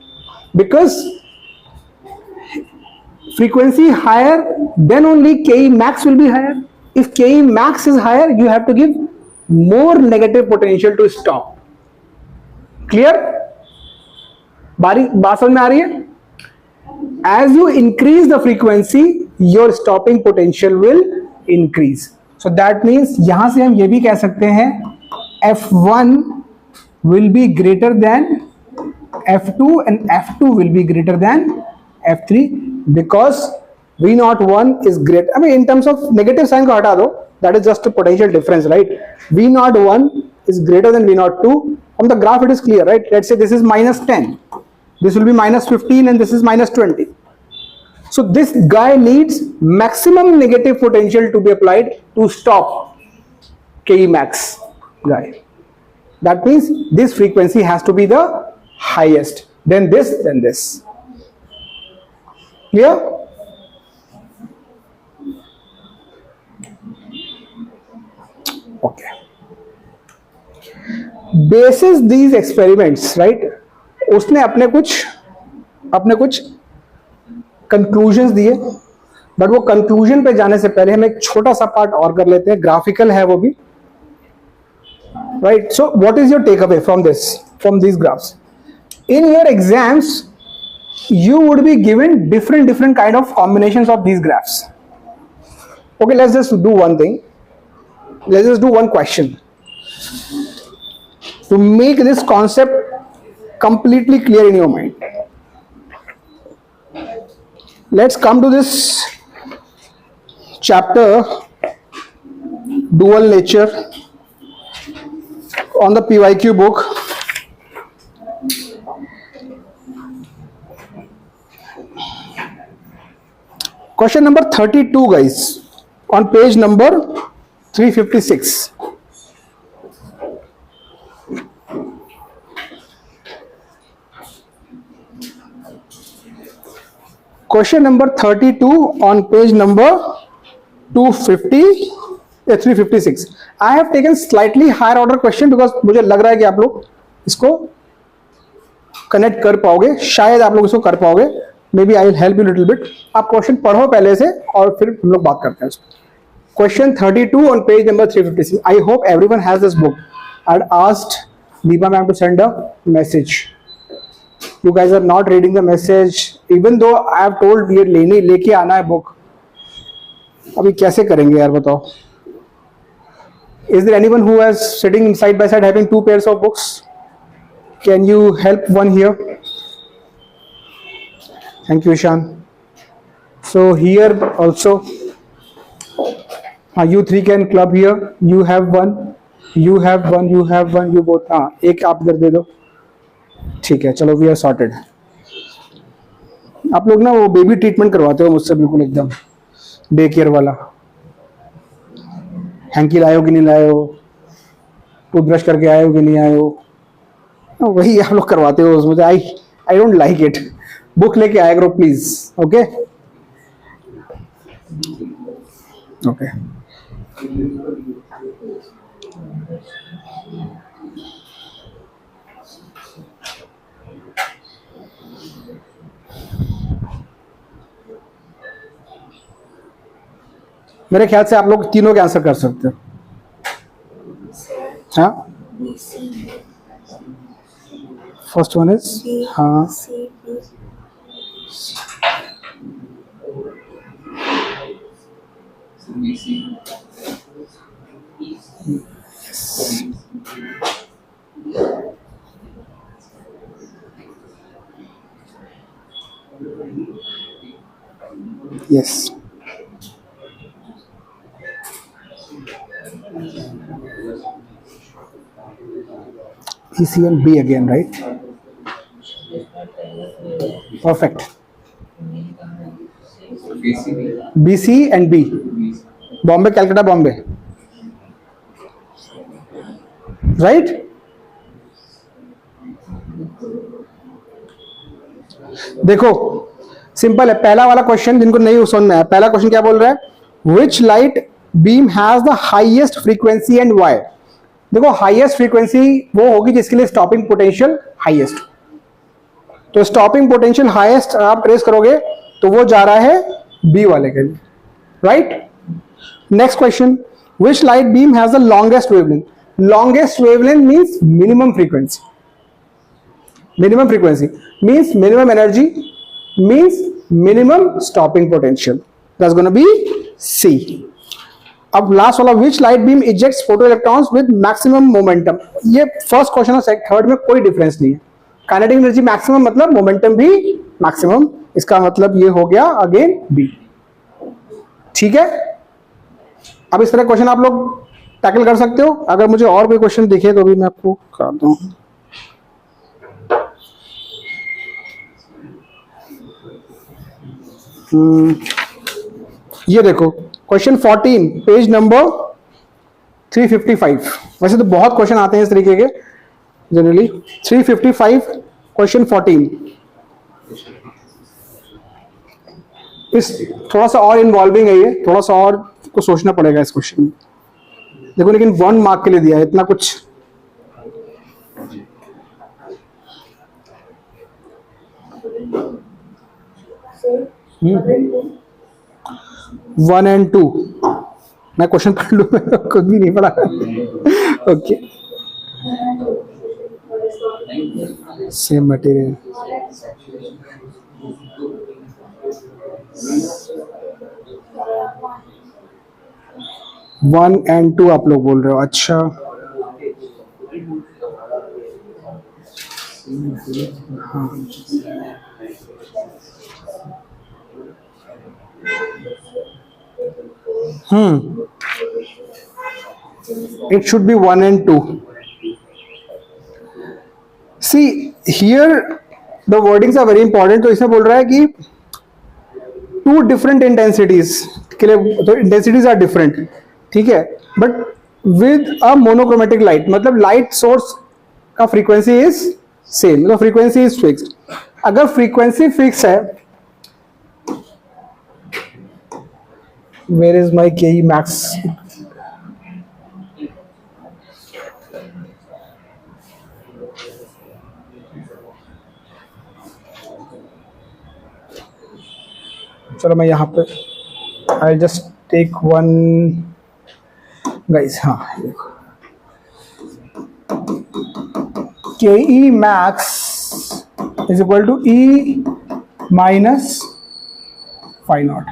because frequency higher, then only Ke max will be higher. If Ke max is higher, you have to give more negative potential to stop. Clear? बात समझ में आ रही है? As you increase the frequency, your stopping potential will increase. So that means यहां से हम ये भी कह सकते हैं F1 will be greater than F2 and F2 will be greater than F3 because V01 is great. I mean, in terms of negative sign को हटा दो, that is just a potential difference, right? V01 is greater than V02. From the graph it is clear, right? Let's say this is minus 10, this will be minus 15, and this is minus 20. So this guy needs maximum negative potential to be applied to stop Ke max guy. That means this frequency has to be the highest, then this, then this. Clear? Okay. Basis these experiments, right? उसने अपने कुछ कंक्लूजन्स दिए, बट वो कंक्लूजन पे जाने से पहले हम एक छोटा सा पार्ट और कर लेते हैं, ग्राफिकल है वो भी, right? So what is your take away from these graphs? In your exams, you would be given different kind of combinations of these graphs. Okay, let's just do one thing. Let's just do one question to make this concept completely clear in your mind. Let's come to this chapter, dual nature. on the PYQ book. Question number 32, guys, on page number 356. Question number 32 on page number 356. I have taken slightly higher order question because मुझे लग रहा है कि आप लोग इसको कनेक्ट कर पाओगे, शायद आप लोग इसको कर पाओगे. Maybe I will help you little bit. आप क्वेश्चन पढ़ो पहले से और फिर हम लोग बात करते हैं. Question 32 on page number 356. I hope everyone has this book. I had asked Deepa ma'am to send a message. You guys are not reading the message, even though I have told ये लेके आना है book. अभी कैसे करेंगे यार बताओ? Is there anyone who is sitting side by side having two pairs of books? Can you help one here? Thank you, Ishan. So here also, you three can club here. You have one, you have one, you have one, you both. हाँ, एक आप इधर दे दो. ठीक है, चलो वी आर सॉर्टेड. आप लोग ना वो बेबी ट्रीटमेंट करवाते हो मुझसे बिल्कुल एकदम डे केयर वाला. हैंकी लाए हो कि नहीं लाए हो, टूथब्रश करके आए हो कि नहीं आए हो, वही आप लोग करवाते हो मुझे. I don't like it. Book लेके आया करो प्लीज. Okay okay. मेरे ख्याल से आप लोग तीनों के आंसर कर सकते हो. हाँ, फर्स्ट वन इज हाँ yes. E, C and B again, right? Perfect. B, C and B. Bombay, Calcutta, Bombay. Right? देखो सिंपल है. पहला वाला क्वेश्चन जिनको नहीं समझ में आया, पहला क्वेश्चन क्या बोल रहा है? Which light beam has the highest frequency and why? देखो हाईएस्ट फ्रीक्वेंसी वो होगी जिसके लिए स्टॉपिंग पोटेंशियल हाईएस्ट. तो स्टॉपिंग पोटेंशियल हाईएस्ट आप ट्रेस करोगे तो वो जा रहा है बी वाले के लिए. Right. Next question, which light beam has the longest wavelength? Longest wavelength means minimum frequency. Minimum frequency means minimum energy means minimum stopping potential. That's gonna be C. अब लास्ट वाला, which light beam ejects photo electrons with maximum momentum. ये फर्स्ट क्वेश्चन और थर्ड में कोई डिफरेंस नहीं है. काइनेटिक एनर्जी मैक्सिमम मतलब मोमेंटम भी मैक्सिमम. इसका मतलब ये हो गया अगेन बी. ठीक है. अब इस तरह क्वेश्चन आप लोग टैकल कर सकते हो. अगर मुझे और कोई क्वेश्चन दिखे तो भी मैं आपको कराता हूँ. ये देखो क्वेश्चन 14 पेज नंबर 355. वैसे तो बहुत क्वेश्चन आते हैं इस तरीके के जनरली. 355 क्वेश्चन 14. इस थोड़ा सा और इन्वॉल्विंग है ये, थोड़ा सा और को सोचना पड़ेगा इस क्वेश्चन में. देखो लेकिन 1 मार्क के लिए दिया है इतना कुछ. One and two. मैं क्वेश्चन पढ़ लूं, खुद भी नहीं पढ़ा. ओके. Same material. 1 and 2 आप लोग बोल रहे हो. अच्छा. हाँ. It should be 1 and 2. See here the wordings are very important. तो इसमें बोल रहा है कि टू डिफरेंट इंटेंसिटीज के लिए, तो इंटेंसिटीज आर डिफरेंट, ठीक है, but with a monochromatic light, मतलब लाइट सोर्स का फ्रीक्वेंसी इज सेम, मतलब फ्रीक्वेंसी इज फिक्स्ड. अगर फ्रीक्वेंसी फिक्स है, where is my K max, चलो मैं यहाँ पे I just take one guys. हाँ देखो, K E max is equal to E minus phi naught.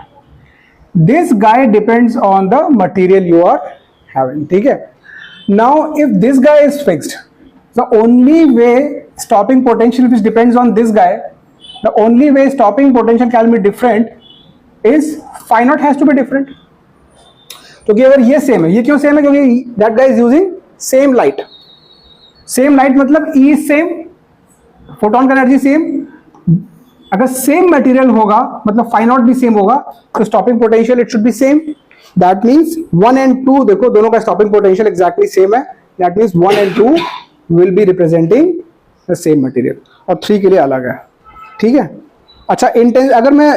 This guy depends on the material you are having, ठीक है. Now if this guy is fixed, the only way stopping potential which depends on this guy, the only way stopping potential can be different is phi naught has to be different. क्योंकि अगर ये सेम है, ये क्यों सेम है? क्योंकि that guy is using same light. Same light मतलब E सेम, फोटोन का एनर्जी सेम. अगर सेम मटेरियल होगा मतलब phi naught भी सेम होगा, तो stopping potential it should be same. That means 1 and 2, देखो दोनों का स्टॉपिंग पोटेंशियल एग्जैक्टली सेम है. That means 1 and 2 will be representing the same material, और 3 के लिए अलग है, ठीक है. अच्छा, इंटेंस अगर मैं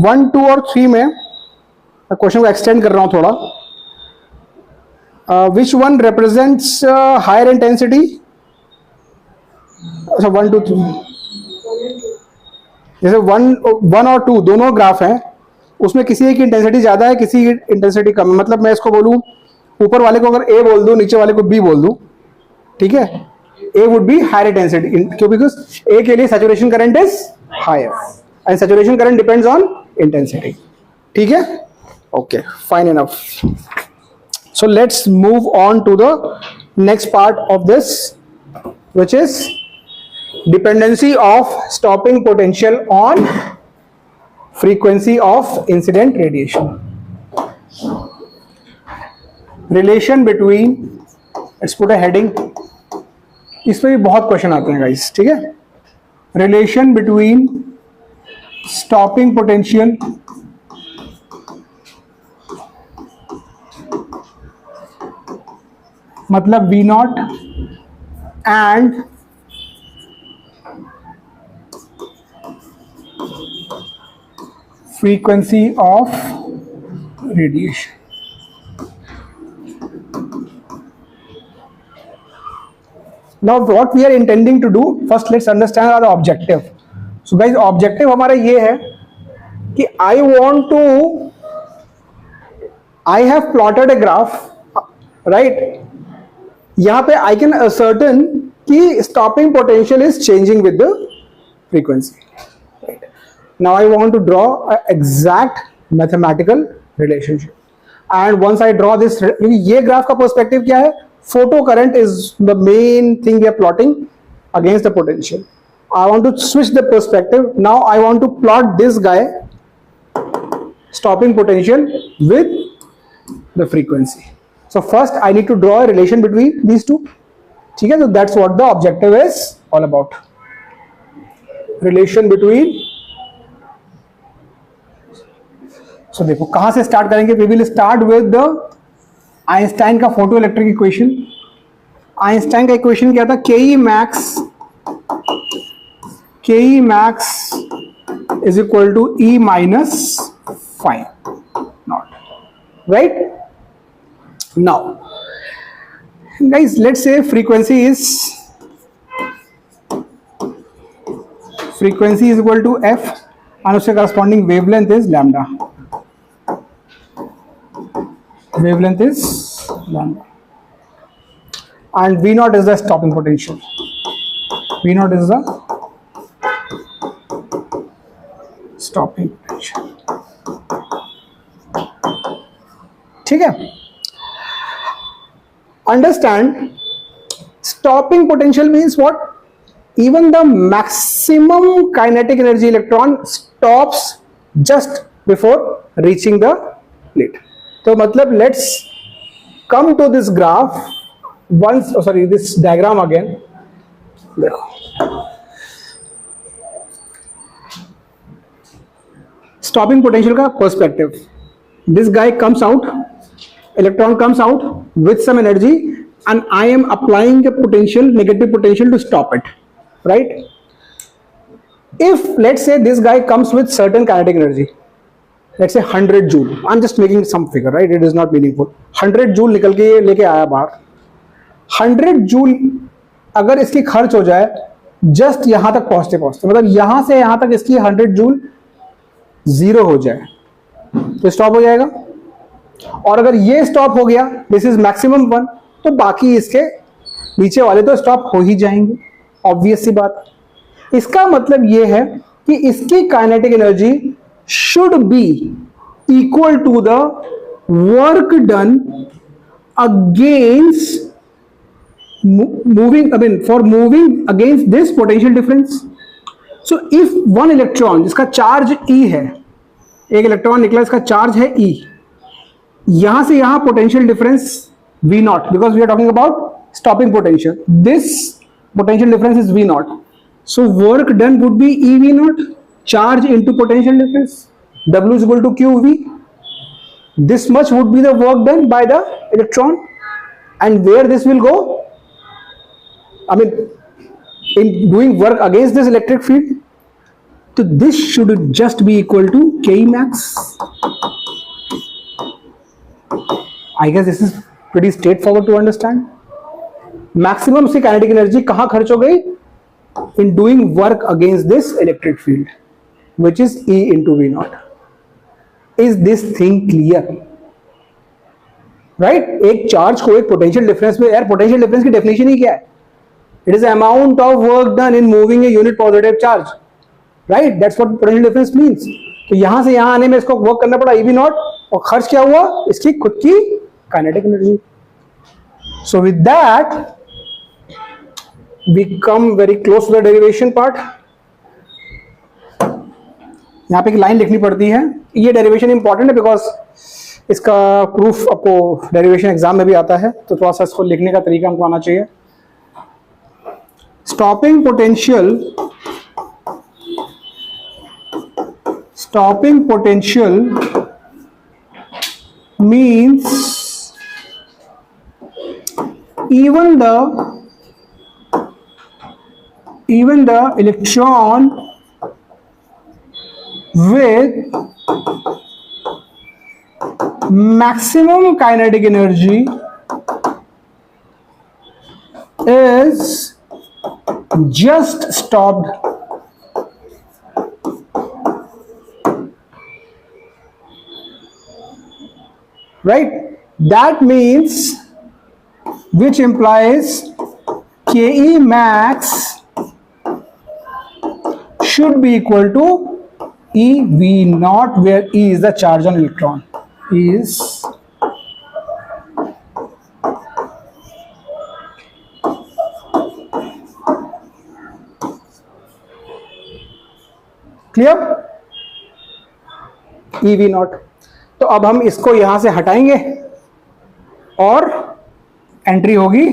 1, 2 और 3 में क्वेश्चन को एक्सटेंड कर रहा हूं थोड़ा, which one represents higher intensity? अच्छा 1, 2, 3, जैसे 1 और 2 दोनों ग्राफ हैं, उसमें किसी एक की इंटेंसिटी ज्यादा है, किसी की इंटेंसिटी कम है. मतलब मैं इसको बोलूं, ऊपर वाले को अगर ए बोल दूं, नीचे वाले को बी बोल दूं, ठीक है, ए वुड बी हायर इंटेंसिटी. क्यों? बिकॉज ए के लिए saturation current is higher and saturation current depends on intensity. ठीक है, okay, fine enough. So let's move on to the next part of this, which is dependency of stopping potential on frequency of incident radiation. Relation between, let's put a heading, इसमें भी बहुत क्वेश्चन आते हैं गाइस, ठीक है. Relation between stopping potential मतलब V naught and frequency of radiation. Now what we are intending to do, first let's understand our objective. So guys, objective हमारा ये है कि I have plotted a graph, right? यहाँ पे I can ascertain कि stopping potential is changing with the frequency. Right? Now I want to draw an exact mathematical relationship. And once I draw this, ये graph का perspective क्या है? Photo current is the main thing we are plotting against the potential. I want to switch the perspective. Now I want to plot this guy, stopping potential with the frequency. So first I need to draw a relation between these two. Okay, so that's what the objective is all about. Relation between. So देखो कहाँ से start करेंगे? We will start with the Einstein का फोटो इलेक्ट्रिक इक्वेशन. आइंस्टाइन का इक्वेशन क्या था? K E max is equal to E minus phi naught, right? Now guys let's say frequency is equal to F और उससे corresponding wavelength is lambda. Wavelength is lambda, and V naught is the stopping potential. V naught is the stopping potential. ठीक है? Understand, stopping potential means what? Even the maximum kinetic energy electron stops just before reaching the plate. तो मतलब let's come to this graph once, this diagram again. देखो स्टॉपिंग पोटेंशियल का perspective, this guy comes out, electron comes out with some energy and I am applying a potential, negative potential to stop it, right? If let's say this guy comes with certain kinetic energy, let's say 100 joule, I'm just making some figure, right? It is not meaningful. 100 joule निकल के लेके आया बाहर, 100 joule अगर इसकी खर्च हो जाए जस्ट यहां तक पहुंचते पहुंचते, मतलब यहां से यहां तक इसकी 100 joule जीरो हो जाए तो स्टॉप हो जाएगा, और अगर ये स्टॉप हो गया, दिस इज मैक्सिमम वन, तो बाकी इसके नीचे वाले तो स्टॉप हो ही जाएंगे, ऑब्वियस सी बात। इसका मतलब ये है कि इसकी kinetic energy should be equal to the work done against moving, I mean for moving against this potential difference. So if one electron जिसका चार्ज E है, एक इलेक्ट्रॉन निकला, इसका चार्ज है E, यहां से यहां potential difference V naught, because we are talking about stopping potential, this potential difference is V naught, so work done would be E V naught charge into potential difference, W is equal to QV. This much would be the work done by the electron, and where this will go, I mean in doing work against this electric field, so this should just be equal to Ke max. I guess this is pretty straightforward to understand. Maximum से kinetic energy कहाँ खर्च हो गई? In doing work against this electric field, which is E into V naught. Is this thing clear? Right? एक चार्ज को एक पोटेंशियल डिफरेंस में, यार पोटेंशियल डिफरेंस की डेफिनेशन ही क्या है? It is the amount of work done in moving a unit positive charge, right? That's what potential difference means. तो यहां से यहां आने में इसको वर्क करना पड़ा EV नॉट, और खर्च क्या हुआ? इसकी खुद की kinetic energy. So with that we come very close to the derivation part. यहाँ पे एक लाइन लिखनी पड़ती है, ये डेरिवेशन इंपॉर्टेंट है बिकॉज इसका प्रूफ आपको डेरिवेशन एग्जाम में भी आता है, तो थोड़ा सा इसको लिखने का तरीका हमको आना चाहिए. Stopping potential means even the electron with maximum kinetic energy is just stopped, right? That means, which implies Ke max should be equal to E V naught, where E is the charge on electron, is clear? EV not. तो अब हम इसको यहां से हटाएंगे और एंट्री होगी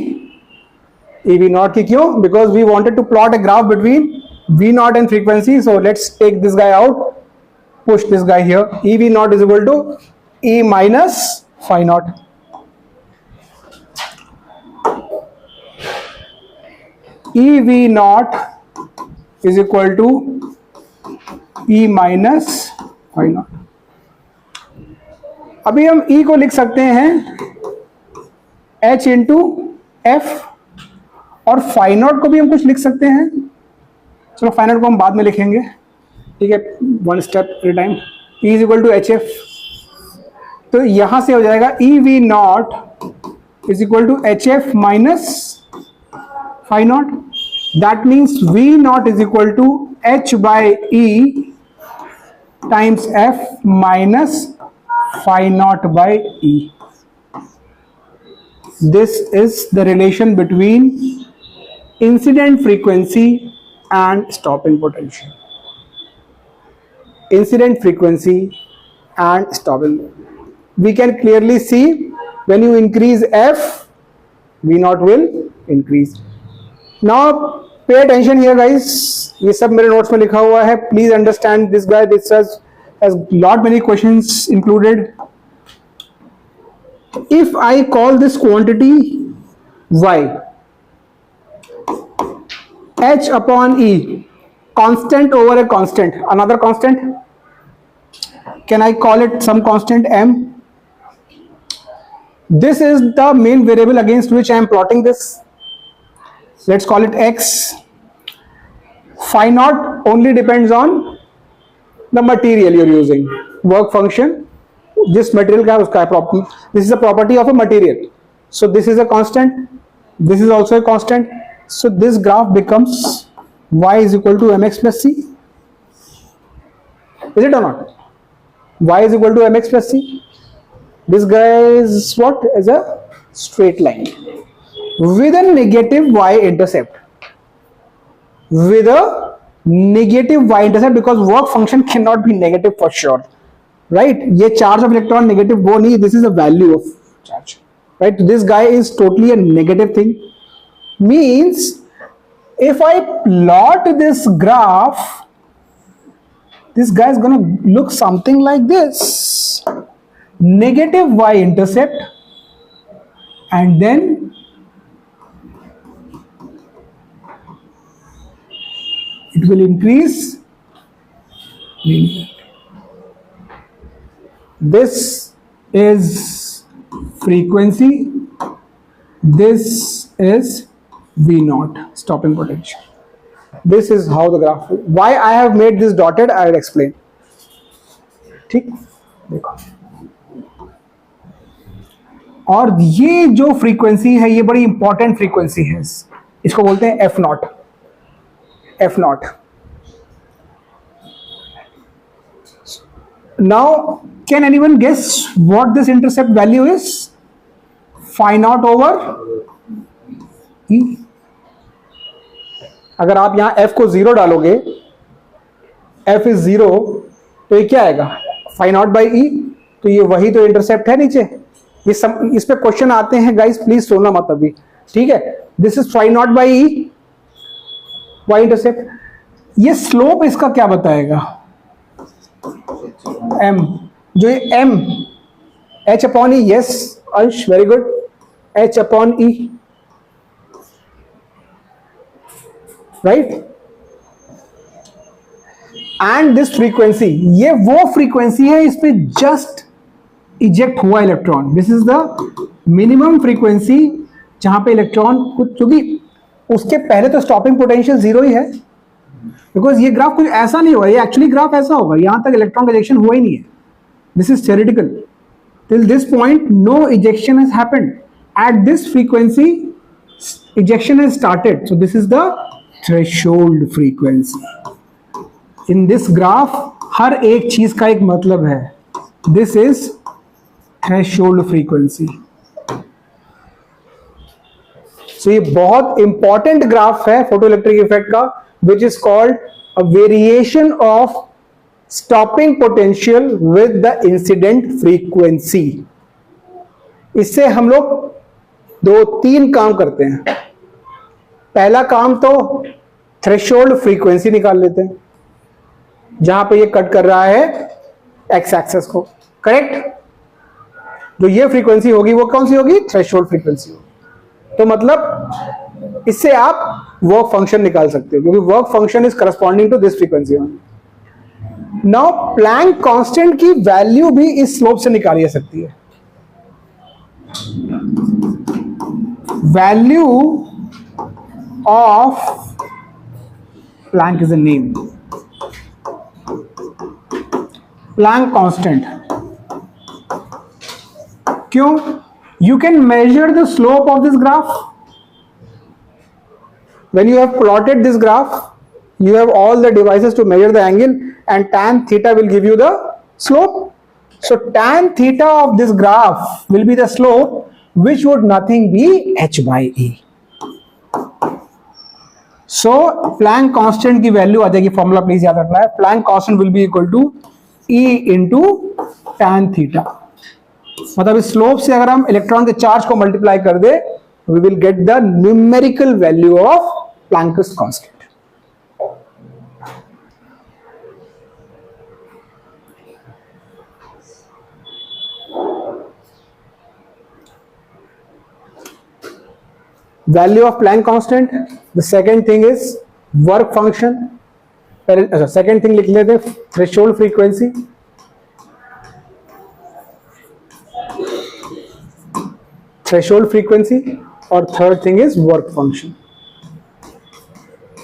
EV नॉट की. क्यों? Because we wanted to plot a graph between V naught and frequency. So let's take this guy out, push this guy here. EV naught is equal to E minus phi naught. EV naught is equal to E minus phi naught. अभी हम E को लिख सकते हैं H इंटू F, और phi नॉट को भी हम कुछ लिख सकते हैं. चलो phi नॉट को हम बाद में लिखेंगे, ठीक है, one step at time. E इज इक्वल टू HF. तो यहां से हो जाएगा EV naught is equal to HF minus phi naught. That means V naught is equal to H by E times F minus phi naught by E. This is the relation between incident frequency and stopping potential. Incident frequency and stopping. We can clearly see when you increase F, V naught will increase. Now pay attention here guys, ये सब मेरे नोट्स में लिखा हुआ है, please understand this guy, this has lot many questions included. If I call this quantity y, h upon e, constant over a constant, another constant, can I call it some constant m? This is the main variable against which I am plotting this. Let's call it x. Phi naught only depends on the material you're using. Work function, जिस material का है उसका है. This is a property of a material. So this is a constant. This is also a constant. So this graph becomes y is equal to mx plus c. Is it or not? Y is equal to mx plus c. This guy is what? Is a straight line with a negative y intercept. With a negative y intercept, because work function cannot be negative for sure, right? ये charge of electron negative वो नहीं, this is the value of charge, right? This guy is totally a negative thing. Means if I plot this graph, this guy is gonna look something like this: negative y intercept, and then it will increase linearly. This is frequency, this is V naught, stopping potential. This is how the graph. Why I have made this dotted, I will explain. ठीक, देखो. और ये जो फ्रीक्वेंसी है, ये बड़ी इंपॉर्टेंट फ्रीक्वेंसी है, इसको बोलते हैं F not. F naught. Now, can anyone guess what this intercept value is? Phi naught over E. अगर आप यहां F को 0 डालोगे, F is 0, तो ये क्या आएगा? Phi naught by E. तो ये वही तो इंटरसेप्ट है नीचे. ये सब इस पे क्वेश्चन आते हैं गाइस, प्लीज सोना मत अभी, ठीक है? This is Phi naught by E. y intercept. ये स्लोप इसका क्या बताएगा? m. जो ये m h अपॉन ई, यस अंश, very good, h upon E, right? And this frequency, ये वो फ्रीक्वेंसी है इस पे जस्ट इजेक्ट हुआ electron. This is the minimum frequency जहां पे इलेक्ट्रॉन कुछ, क्योंकि उसके पहले तो स्टॉपिंग पोटेंशियल 0 ही है, बिकॉज ये ग्राफ कुछ ऐसा नहीं हुआ. ये एक्चुअली ग्राफ ऐसा होगा, यहां तक इलेक्ट्रॉन का इजेक्शन हुआ ही नहीं है. This is theoretical. Till this point no ejection has happened. At this frequency ejection has started. So this is the threshold frequency. In this graph हर एक चीज का एक मतलब है. This is threshold frequency. So, ये बहुत इंपॉर्टेंट ग्राफ है फोटोइलेक्ट्रिक इफेक्ट का, which is called a variation of stopping potential with the incident frequency. इससे हम लोग 2-3 काम करते हैं. पहला काम तो थ्रेशोल्ड फ्रीक्वेंसी निकाल लेते हैं, जहां पे ये कट कर रहा है एक्स एक्सेस को, करेक्ट? जो ये फ्रीक्वेंसी होगी वो कौन सी होगी? थ्रेशोल्ड फ्रीक्वेंसी होगी. तो मतलब इससे आप वर्क फंक्शन निकाल सकते हो, क्योंकि work function is corresponding to this frequency. Now Planck constant की वैल्यू भी इस स्लोप से निकाली जा सकती है. Value of Planck is a name, Planck constant. क्यों? You can measure the slope of this graph. When you have plotted this graph, you have all the devices to measure the angle, and tan theta will give you the slope. So tan theta of this graph will be the slope, which would nothing be h by e. So Planck constant की वैल्यू आ जाएगी, फॉर्मूला प्लीज याद रखना है. Planck constant will be equal to E into tan theta. मतलब इस स्लोप से अगर हम इलेक्ट्रॉन के चार्ज को मल्टीप्लाई कर दे, we will get the numerical value of Planck's constant. Value of Planck constant. The second thing is work function. Second thing लिख लेते हैं थ्रेशोल्ड फ्रीक्वेंसी, थ्रेशोल्ड फ्रीक्वेंसी, और third thing is work function.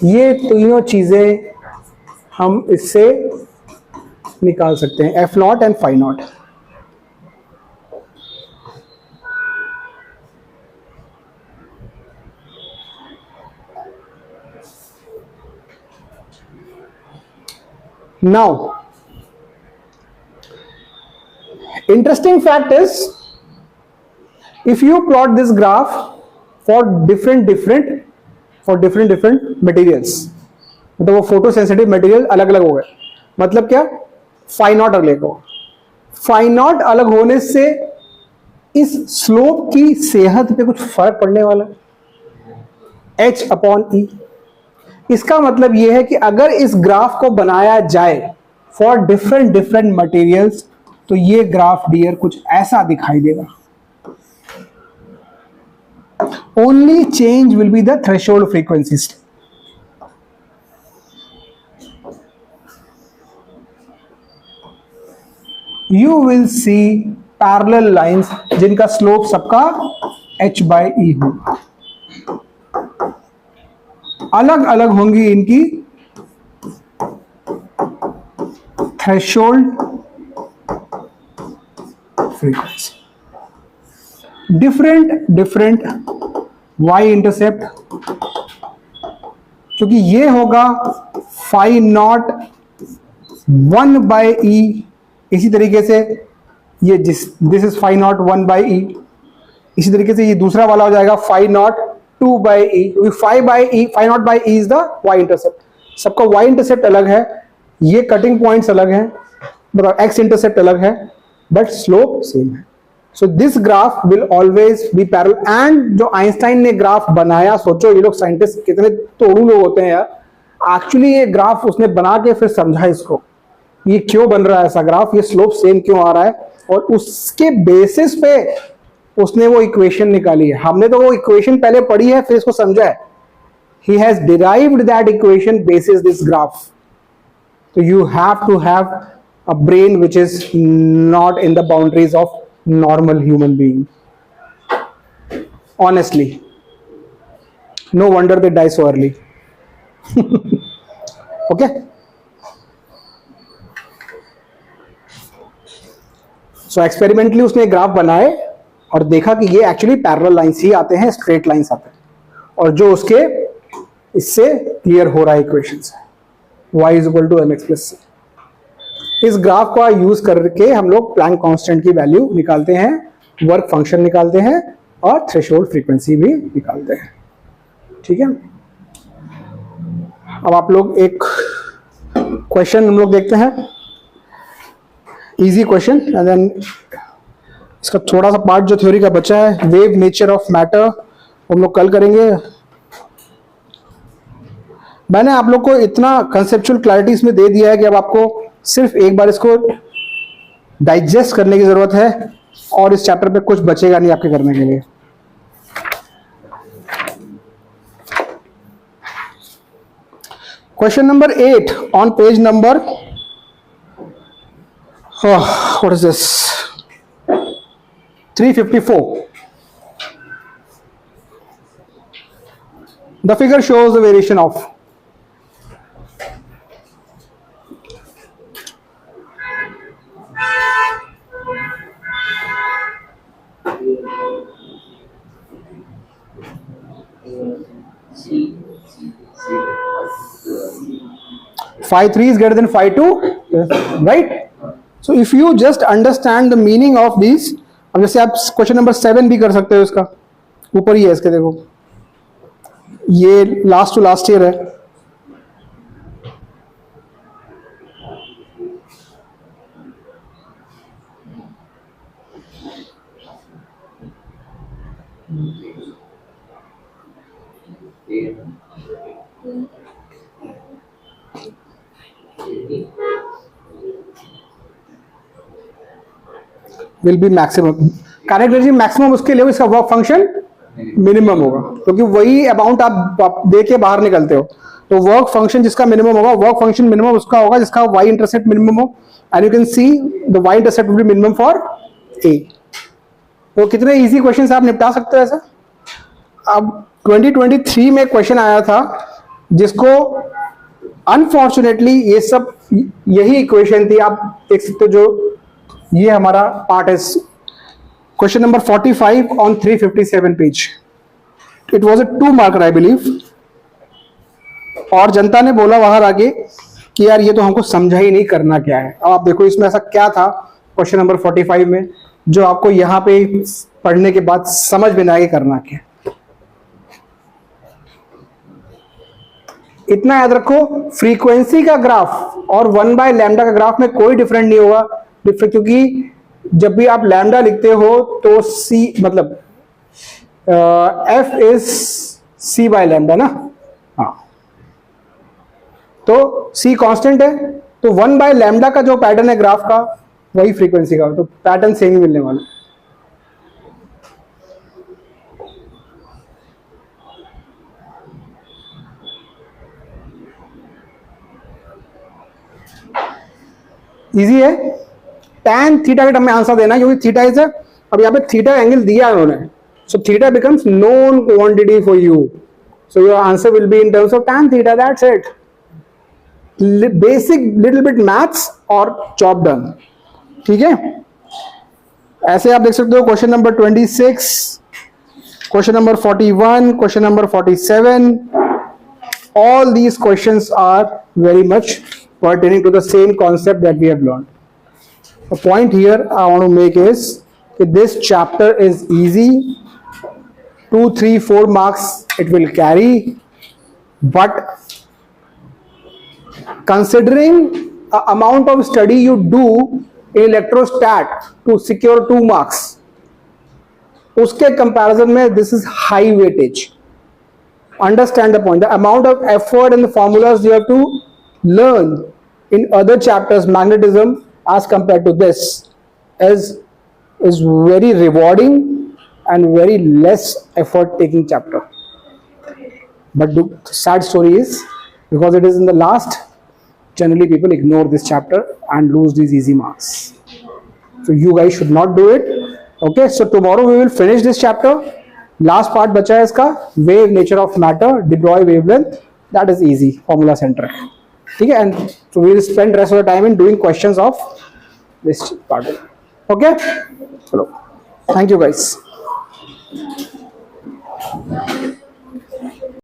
ये तीनों चीजें हम इससे निकाल सकते हैं, F naught and phi naught. Now, interesting fact is, if you plot this graph for different materials, मतलब वो फोटो सेंसिटिव मटेरियल अलग अलग हो गए, मतलब क्या, फाई नॉट अलग हो. फाई नॉट अलग होने से इस स्लोप की सेहत पे कुछ फर्क पड़ने वाला है, H/E. इसका मतलब यह है कि अगर इस ग्राफ को बनाया जाए फॉर डिफरेंट मटेरियल्स, तो ये ग्राफ डियर कुछ ऐसा दिखाई देगा. Only change will be the threshold frequencies. You will see parallel lines जिनका स्लोप सबका H/E होगा. अलग अलग होंगी इनकी threshold frequency. Different y intercept, क्योंकि ये होगा फाई नॉट 1/E. इसी तरीके से ये this is phi not 1/E. इसी तरीके से ये दूसरा वाला हो जाएगा phi naught 2/E. Phi naught by E is the y intercept. सबका y इंटरसेप्ट अलग है, ये कटिंग पॉइंट्स अलग हैं, मतलब x इंटरसेप्ट अलग है, बट स्लोप सेम है. So this graph will always be parallel. And जो आइंस्टाइन ने ग्राफ बनाया, सोचो ये लोग साइंटिस्ट कितने तोड़ू लोग होते हैं यार. एक्चुअली ये ग्राफ उसने बना के फिर समझा इसको, ये क्यों बन रहा है ऐसा ग्राफ, ये स्लोप सेम क्यों आ रहा है, और उसके बेसिस पे उसने वो इक्वेशन निकाली है. हमने तो वो इक्वेशन पहले पढ़ी है, फिर इसको समझा है. He has derived that equation basis this graph. So you have to have a brain which is not in the boundaries of normal human being. Honestly, no wonder they die so early. Okay. So experimentally उसने ग्राफ बनाए और देखा कि ये एक्चुअली पैरेलल लाइंस ही आते हैं, स्ट्रेट लाइंस आते हैं, और जो उसके इससे क्लियर हो रहा है इक्वेशन से, y is equal to mx plus c. इस ग्राफ का यूज करके हम लोग प्लैंक कांस्टेंट की वैल्यू निकालते हैं, वर्क फंक्शन निकालते हैं, और थ्रेशोल्ड फ्रीक्वेंसी भी निकालते हैं. ठीक है. अब आप लोग एक क्वेश्चन हम लोग देखते हैं, इजी क्वेश्चन, एंड देन इसका थोड़ा सा पार्ट जो थ्योरी का बचा है, वेव नेचर ऑफ मैटर, हम लोग कल करेंगे. मैंने आप लोग को इतना कंसेप्चुअल क्लैरिटी इसमें दे दिया है कि अब आपको सिर्फ एक बार इसको डाइजेस्ट करने की जरूरत है, और इस चैप्टर पे कुछ बचेगा नहीं आपके करने के लिए. Question number 8 on page number, what is this, 354. The figure shows the variation of phi 3 is greater than phi 2, right? So if you just understand the meaning of these, अब जैसे आप क्वेश्चन नंबर 7 भी कर सकते हो, इसका ऊपर ही है इसके, देखो ये लास्ट टू लास्ट ईयर है. Will be maximum, kinetic energy maximum उसके लिए इसका वर्क फंक्शन मिनिमम होगा, क्योंकि वही अमाउंट आप दे के बाहर निकलते हो, तो वर्क फंक्शन जिसका मिनिमम होगा, वर्क फंक्शन मिनिमम उसका होगा जिसका y इंटरसेप्ट मिनिमम हो, and you can see the y intercept will be minimum for a। तो कितने इजी क्वेश्चन आप निपटा सकते हो ऐसा। अब 2023 में क्वेश्चन आया था जिसको अनफॉर्चुनेटली ये सब यही इक्वेशन थी, आप देख सकते हो, जो ये हमारा पार्ट है, question number 45 on 357 page. It was a 2 marker I believe, और जनता ने बोला बाहर आगे कि यार ये तो हमको समझा ही नहीं करना क्या है। अब आप देखो इसमें ऐसा क्या था क्वेश्चन नंबर 45 में जो आपको यहाँ पे पढ़ने के बाद समझ में ना आए करना क्या। इतना याद रखो, फ्रीक्वेंसी का ग्राफ और 1/λ का ग्राफ में कोई डिफरेंट नहीं होगा, क्योंकि जब भी आप लैम्डा लिखते हो तो c मतलब f इज c/λ ना, हाँ, तो c कांस्टेंट है, तो 1/λ का जो पैटर्न है ग्राफ का वही फ्रीक्वेंसी का, तो पैटर्न सेम ही मिलने वाला। इजी है, tan थीटा के टर्म में आंसर देना, क्योंकि थीटा इज, अब यहाँ पे थीटा एंगल दिया है उन्होंने, so theta becomes known quantity for you, so your answer will be in terms of tan theta, that's it. Basic little bit maths और जॉब डन, ठीक है। ऐसे आप देख सकते हो question number 26, question number 41, question number 47, all these questions are very much pertaining to the same concept that we have learned. The point here I want to make is that this chapter is easy, 2, 3, 4 marks it will carry, but considering the amount of study you do in electrostat to secure 2 marks, uske comparison mein this is high weightage. Understand the point, the amount of effort and the formulas you have to learn in other chapters, magnetism, as compared to this is very rewarding and very less effort taking chapter. But the sad story is, because it is in the last, generally people ignore this chapter and lose these easy marks. So you guys should not do it. Okay, so tomorrow we will finish this chapter. Last part बचा है इसका, wave nature of matter, de Broglie wavelength, that is easy, formula centric, ठीक है, and so we will spend rest of the time in doing questions of this part. Okay, चलो, thank you guys.